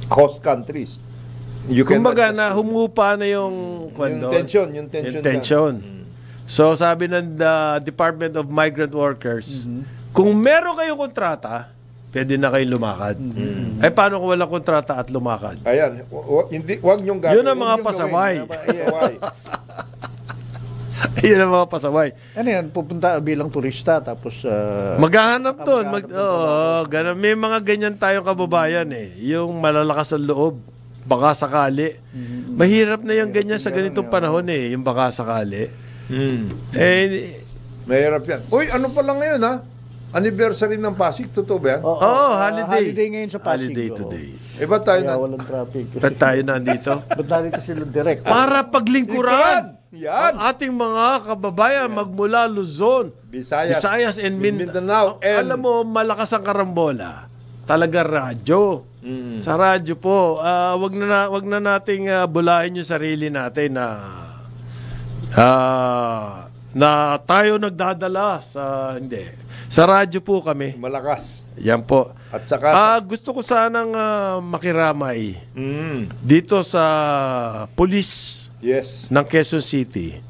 host countries. Kumbaga na humupa na yung tension. So sabi ng Department of Migrant Workers, kung meron kayong kontrata, pwede na kayong lumakad. Paano kung walang kontrata at lumakad? Ayan, wag niyong gagawin. Yun ang mga pasaway. Yun ang mga pasaway. Ano yan, pupunta bilang turista, tapos maghahanap doon. May mga ganyan tayong kababayan yung malalakas ang loob. Baka sakali. Mahirap na yung ganyan sa ganitong panahon yung baka sakali. Mahirap yan. Uy, ano pala ngayon Anniversary ng Pasig, totoo ba yan? Holiday. Holiday ngayon sa Pasig. Holiday today. Ba't tayo Kaya walang traffic. Ba't tayo nandito? Ba't nandito sila direct? Para paglingkuran yan ang ating mga kababayan magmula Luzon, Visayas and Mindanao. Alam mo, malakas ang karambola. Talaga radyo. Sa radyo po, wag na nating bulain yung sarili natin na tayo nagdadala sa sa radyo po kami. Malakas. Yan po. At saka gusto ko sanang makiramay dito sa police ng Quezon City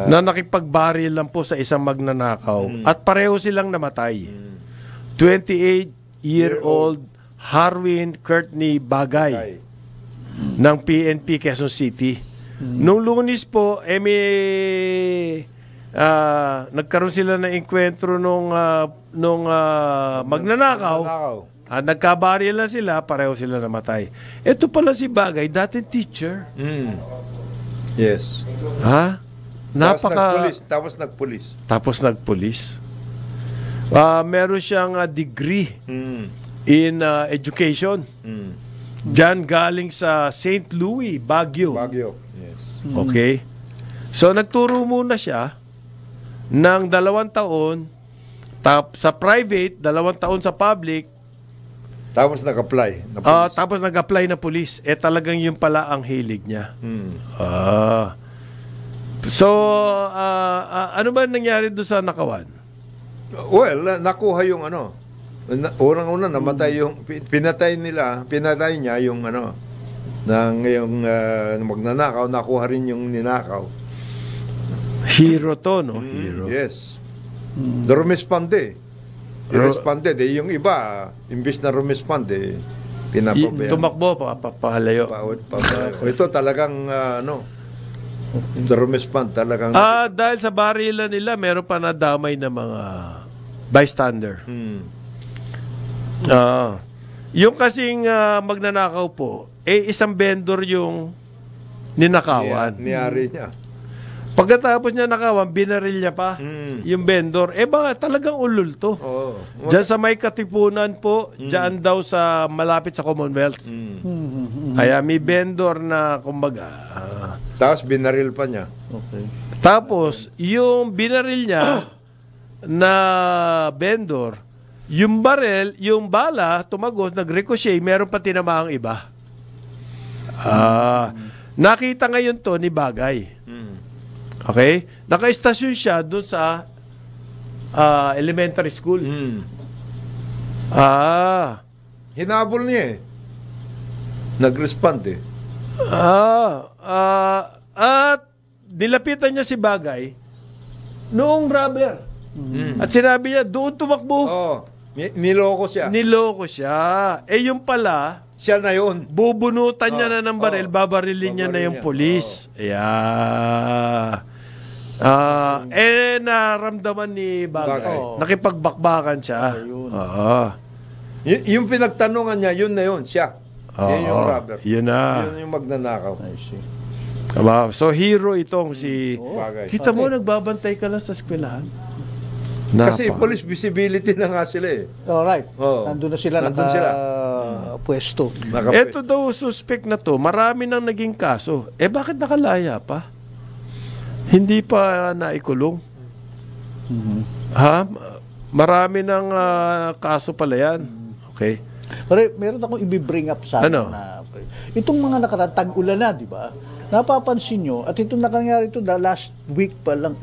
na nakipagbaril lang po sa isang magnanakaw at pareho silang namatay. 28-year-old Harwin Courtney Bagay ng PNP Quezon City. Nung Lunes po, nagkaroon sila ng enkwentro nung magnanakaw. Nagkabaril na sila, pareho sila namatay. Ito pala si Bagay, dating teacher. Yes. Tapos nagpulis. Meron siyang degree in education. Diyan galing sa St. Louis, Baguio. Yes. Okay. So nagturo muna siya ng 2 taon sa private, 2 taon sa public. Tapos nag-apply. Tapos nag-apply na police. Talagang yun pala ang hilig niya. So, ano ba nangyari doon sa nakawan? Well, nakuha yung unang-una namatay yung pinatay niya yung yung magnanakaw, nakuha rin yung ninakaw. Hero to, no? Hero. Yes. The rumesponded. Yung iba, imbis na rumesponded, Pinapabayaan. Tumakbo, papahalayo. Ito talagang, the respond talagang... Dahil sa barilan nila, meron pa nadamay na mga bystander. Yung kasing magnanakaw po, isang vendor yung ninakawan. Niyari niya. Pagkatapos niya nakawan, binaril niya pa yung vendor. Talagang ulul to. Diyan sa may katipunan po, diyan daw sa malapit sa Commonwealth. Kaya may vendor na, kumbaga... Tapos binaril pa niya. Okay. Tapos, yung binaril niya na vendor, yung barel, yung bala, tumagos, nag-ricochet, meron pa tinamahang iba. Nakita ngayon to ni Bagay. Okay? Naka-estasyon siya doon sa elementary school. Hinabol niya Nag-respond At nilapitan niya si Bagay noong rubber. At sinabi niya, doon tumakbo. Niloko siya. Niloko siya. Yung pala, siya na yun. bubunutan niya na ng baril, babarilin niya na yung polis. Naramdaman ni Bagay. Nakipagbakbakan siya. Yung pinagtanungan niya, yun na yun, siya. Yan yung rubber. Yun na. Yun yung magnanakaw. I see. So, hero itong si... Bagay. Kita mo, nagbabantay ka lang sa eskwelahan. Kasi police visibility na nga sila Alright. Oo. Nandun na sila. Nandun sila. Pwesto. Ito daw, suspect na to, marami nang naging kaso. Bakit nakalaya pa? Hindi pa naikulong. Marami ng kaso pala yan. Okay. Pero meron akong i-bring up sa Ano? na itong mga nakatatag ulan na, di ba? Napapansin nyo, at itong nakangyari ito last week pa lang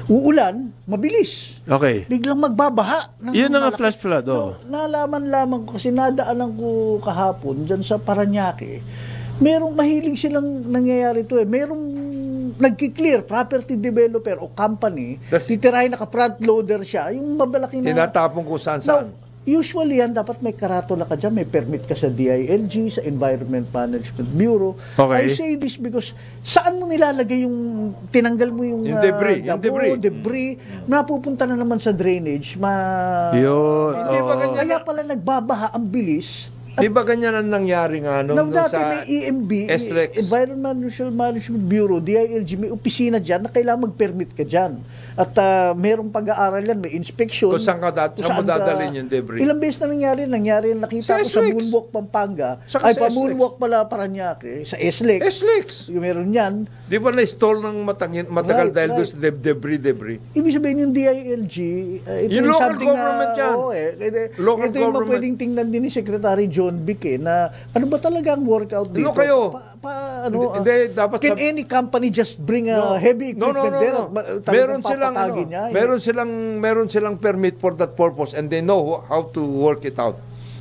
uulan, mabilis. Okay. Biglang magbabaha. Yun na nga flash flood. Nalaman ko, kasi nadaanan ko kahapon dyan sa Paranaque. Merong mahilig silang nangyayari ito Merong nagki-clear, property developer o company, titirahin naka-front loader siya, yung mabalaking tinatapon ko saan. Usually yan, dapat may karatula ka dyan, may permit ka sa DILG, sa Environment Management Bureau. Okay. I say this because saan mo nilalagay yung, tinanggal mo yung debris, debris, napupunta na naman sa drainage, Yun. Kaya pala nagbabaha ang bilis. Di ba ganyan ang nangyari nga nung Dati sa may EMB, SLEX. Environmental Management Bureau, DILG, may opisina dyan na kailangan mag-permit ka dyan. At merong pag-aaral yan, may inspection. Kung saan mo dadalhin yung debris? Ilang beses na nangyari, nakita ko sa Moonwalk, Pampanga. Sa Moonwalk pala, Paranaque, sa SLEX. SLEX. Yung meron yan. Di ba na-stall ng matagal dahil doon sa debris? Ibig sabihin yung DILG, ito yung local something government yan. Ito yung mapwedeng tingnan din ni Secretary John Vic na ano ba talaga ang workout dito? Kayo? Can any company just bring a heavy equipment there? Meron silang permit for that purpose and they know how to work it out.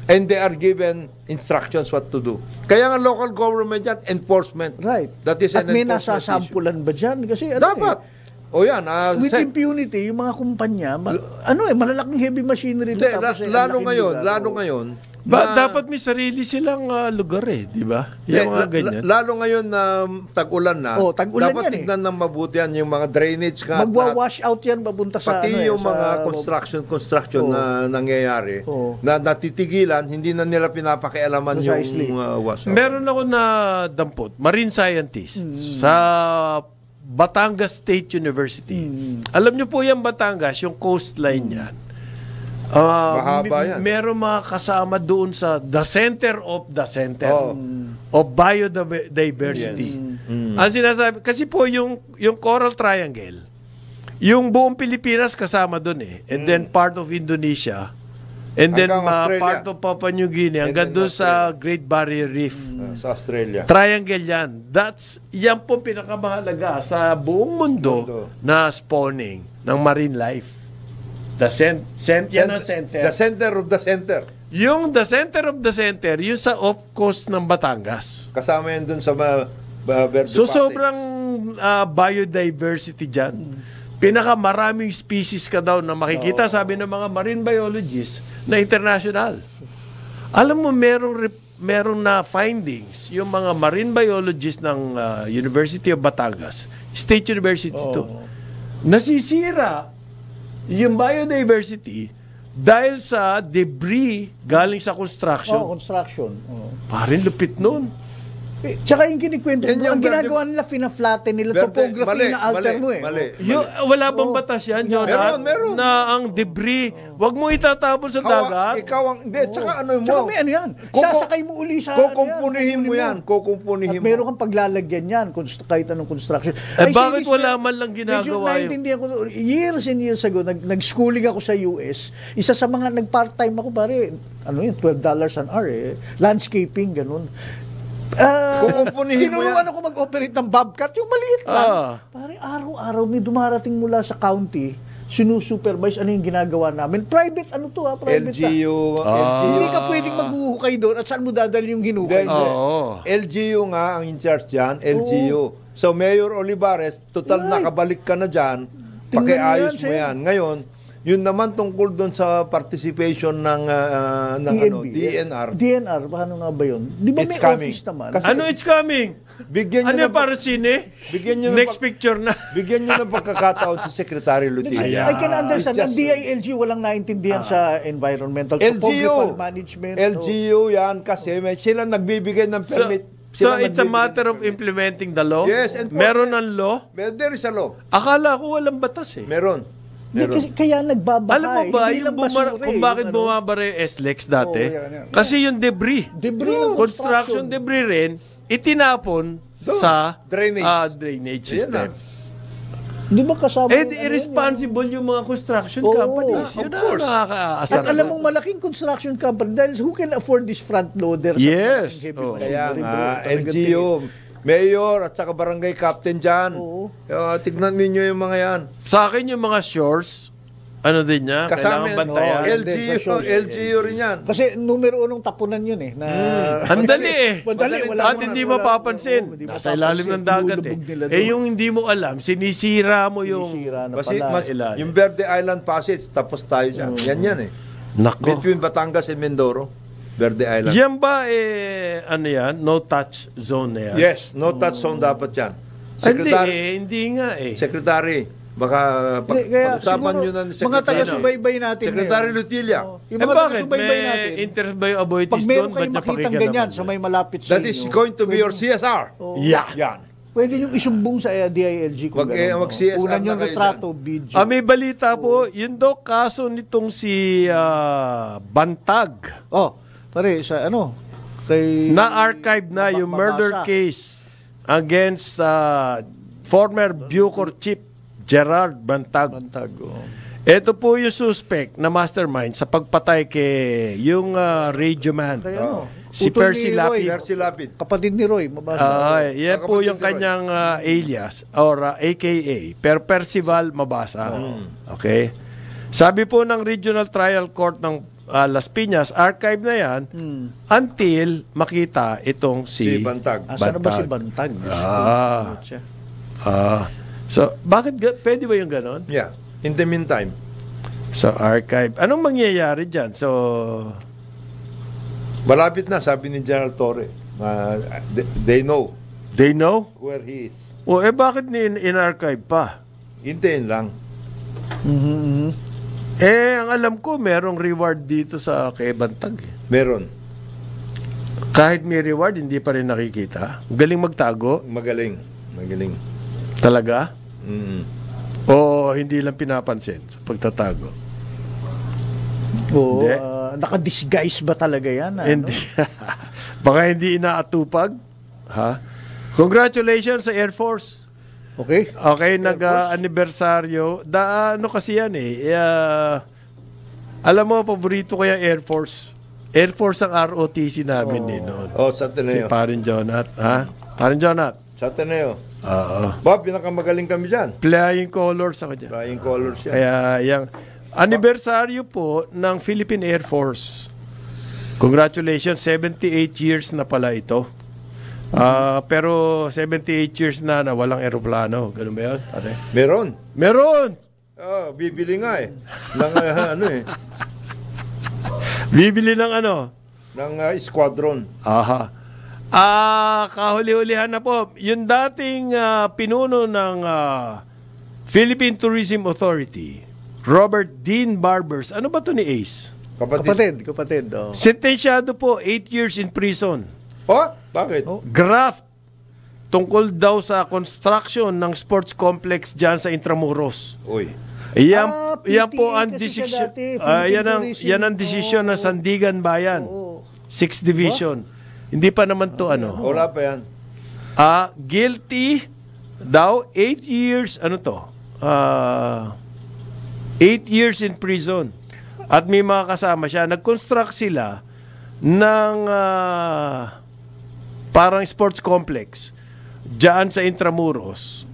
And they are given instructions what to do. Kaya nga local government yan, enforcement. Right. That is At an may enforcement nasasampulan ba dyan? Kasi dapat. With impunity, yung mga kumpanya, malalaking heavy machinery. Lalo ngayon, dapat may sarili silang lugar di ba? Yung mga ganyan. Lalo ngayon na tag-ulan na, tag-ulan dapat tignan ng mabuti yan, yung mga drainage nga. Magwa-wash out yan, babunta sa pati yung mga construction na nangyayari, na natitigilan, hindi na nila pinapakialaman yung wash out. Meron ako na dampot, marine scientist, sa Batangas State University. Alam niyo po yung Batangas, yung coastline yan. Mahaba yan. Meron mga kasama doon sa the center of biodiversity. Ang sinasabi, kasi po yung Coral Triangle, yung buong Pilipinas kasama doon And then part of Indonesia. And then part of Papua New Guinea hanggang doon sa Great Barrier Reef. Sa Australia. Triangle yan. Yan po pinakamahalaga sa buong mundo na spawning ng marine life. The center of the center. Yung the center of the center, yung sa off-coast ng Batangas. Kasama yan dun sa Verde So Passage. sobrang biodiversity dyan. Pinakamaraming species ka daw na makikita, sabi ng mga marine biologists, na international. Alam mo, merong na findings yung mga marine biologists ng University of Batangas, State University to, nasisira yung biodiversity dahil sa debris galing sa construction. Construction. Parin lupit nun. Tsaka yung kinikwento, Yan yung ang ginagawa nila, fina-flatten nila, topography na alter mo eh. Mali. Wala bang batas yan, Jonathan? Meron. Na ang debris, wag mo itatapon sa dagat. Ikaw ang, hindi, tsaka ano mo. Tsaka may ano yan, sasakay mo uli sa Kukumpunihin mo yan. Kukumpunihin At mo. meron kang paglalagyan yan, kahit anong construction. Bakit wala man lang ginagawa medyo yun? naintindihan ko, years and years ago, nag-schooling ako sa US, isa sa mga nag-part-time ako, pare, ano yun, $12 an hour eh. Landscaping, ganun. Kukumpunihin mo tinuruan yan. ako mag-operate ng bobcat, yung maliit lang. Pare, araw-araw may dumarating mula sa county, sinusupervise ano yung ginagawa namin. Private, ano to private LGU. Hindi ka pwedeng maghuhukay doon at saan mo dadali yung hinukay. LGU nga ang in charge dyan, LGU. So Mayor Olivares, total nakabalik ka na dyan, pakiayos mo yan. Ngayon, yun naman tungkol doon sa participation ng DNR. DNR, paano nga ba yun? Di ba may office naman? Ano it's coming? Bigyan Ano nyo yung para sine? Bigyan nyo Next picture na. Bigyan nyo ng pagkakataon sa Secretary Lutilla. I can understand. Ang DILG walang naintindihan sa environmental topographical management. LGU yan kasi sila nagbibigay ng permit. So it's a matter of implementing the law? Yes. Meron ng law? There is a law. Akala ko walang batas eh. Meron. Kaya nagbabahay. Alam mo ba hindi yung lang basura kung bakit bumabara yung SLEX dati? Kasi yung debris. ng Construction debris rin, itinapon sa drainage system. Di ba kasama irresponsible yung mga construction companies. Yun ang nakakaasar. At alam mong malaking construction company dahil who can afford this front loader? Yes. Kaya nga, LGU, Mayor at saka barangay captain dyan. Tignan ninyo yung mga yan. Sa akin yung mga shores, ano din niya, kailangan bantayan. LGU rin yan. Kasi numero unong tapunan yun eh. Andali eh. Madali. At hindi mapapansin. Nasa ilalim ng dagat eh. Yung hindi mo alam, sinisira mo yung ilalim. Yung Verde Island Passage, tapos tayo dyan. Yan eh. Nako. Between Batangas and Mindoro, Verde Island. Yan ba ano yan? No touch zone na yan? Yes, no touch zone dapat yan. Hindi nga eh. Secretary, baka pag-usapan nyo na ni Secretary. Mga taga-subaybay natin. Secretary Lutilla. Yung mga taga-subaybay natin. Interest ba yung avoidance pag meron kayong makitang ganyan sa may malapit sa That is going to be your CSR. Yan. Pwede nyo isumbong sa DILG kung gano'n. Mag-CSR Unan yung na kayo retrato, video. May balita po, yun daw kaso nitong si Bantag. Pare, sa kay... Na-archive na yung murder case against former Bucor Chief Gerard Bantag. Ito po yung suspect na mastermind sa pagpatay kay yung radio man. Si Percy Lapid. Kapatid ni Roy, mabasa. Yan po yung kanyang alias or AKA. Percival Mabasa. Okay? Sabi po ng Regional Trial Court ng Las Piñas, archive na yan until makita itong si Bantag. Saan ba si Bantag? So, bakit pwede ba yung ganon? Yeah. In the meantime. So, archive. Anong mangyayari dyan? So, malapit na, sabi ni General Torre. They know. They know? Where he is. Bakit in-archive pa? Hintayin lang. Ang alam ko, merong reward dito sa kay Bantag. Meron. Kahit may reward, hindi pa rin nakikita. Galing magtago. Magaling. Talaga? O hindi lang pinapansin sa pagtatago? Naka-disguise ba talaga yan? Hindi. Baka hindi inaatupag. Congratulations sa Air Force. Okay, nag-anibersaryo. Kasi yan eh. Alam mo, paborito ko yung Air Force. Air Force ang ROTC namin noon. Sa Ateneo. Si Parin Jonat. Parin Jonat. Sa Ateneo. Bob, pinakamagaling kami dyan. Flying colors ako dyan. Flying colors yan. Kaya yung anibersaryo po ng Philippine Air Force. Congratulations, 78 years na pala ito. Pero 78 years na walang eroplano. Ganun ba yun? Meron! Bibili nga eh. Bibili ng ano? ng squadron. Aha. Kahuli-hulihan na po, yung dating pinuno ng Philippine Tourism Authority, Robert Dean Barbers, ano ba to ni Ace? Kapatid. Oh. Sentensyado po, 8 years in prison. Oh, bakit? Graft tungkol daw sa construction ng sports complex dyan sa Intramuros. Uy. Yan po ang kasi siya desisyon. dati, Philippine Yan ang Tourism. desisyon ng Sandigan Bayan. 6th Division. Hindi pa naman to Wala pa yan. Guilty daw 8 years, 8 years in prison. At may mga kasama siya. Nag-construct sila ng parang sports complex diyan sa Intramuros.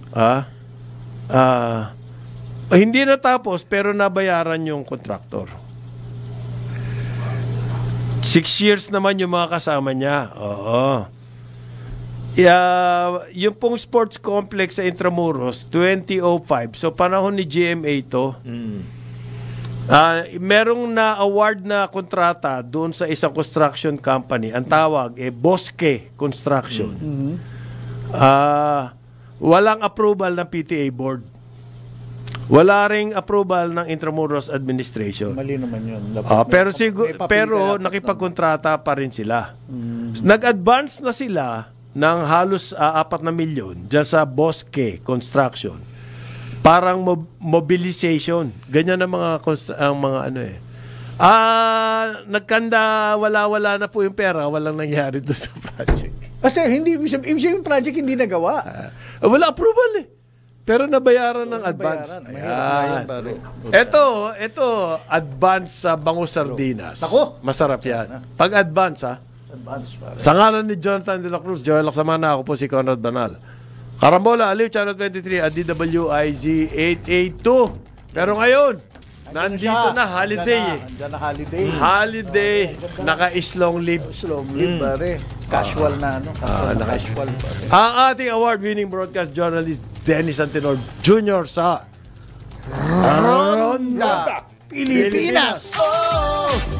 Hindi natapos pero nabayaran yung contractor. 6 years naman yung mga kasama niya. Oo. Yung pong sports complex sa Intramuros, 2005. So, panahon ni GMA to. Merong na-award na kontrata doon sa isang construction company. Ang tawag, Bosque Construction. Walang approval ng PTA board. Wala ring approval ng Intramuros Administration. Mali naman yun. Pero nakipagkontrata pa rin sila. Nag-advance na sila ng halos 4 na milyon dyan sa Bosque Construction. Parang mobilization. Ganyan ang mga nagkanda, wala na po yung pera, walang nangyari doon sa project. Hindi yung project hindi nagawa. Wala approval eh. Pero nabayaran ng advance. Ayan. Ito, advance sa Bangus Sardinas. Ako? Masarap yan. Pag-advance, sa ngalan ni Jonathan De La Cruz, Joel Laksamana, ako po si Conrad Banal. Karambola, Aliw, Channel 23 at DWIZ 882. Pero ngayon, nandito na, holiday Andyan na holiday. Holiday, naka-islong leave. Long live, pare. Casual na, casual, pare. Ang ating award-winning broadcast journalist, Dennis Antenor Jr. sa Ronda Pilipinas. Oh!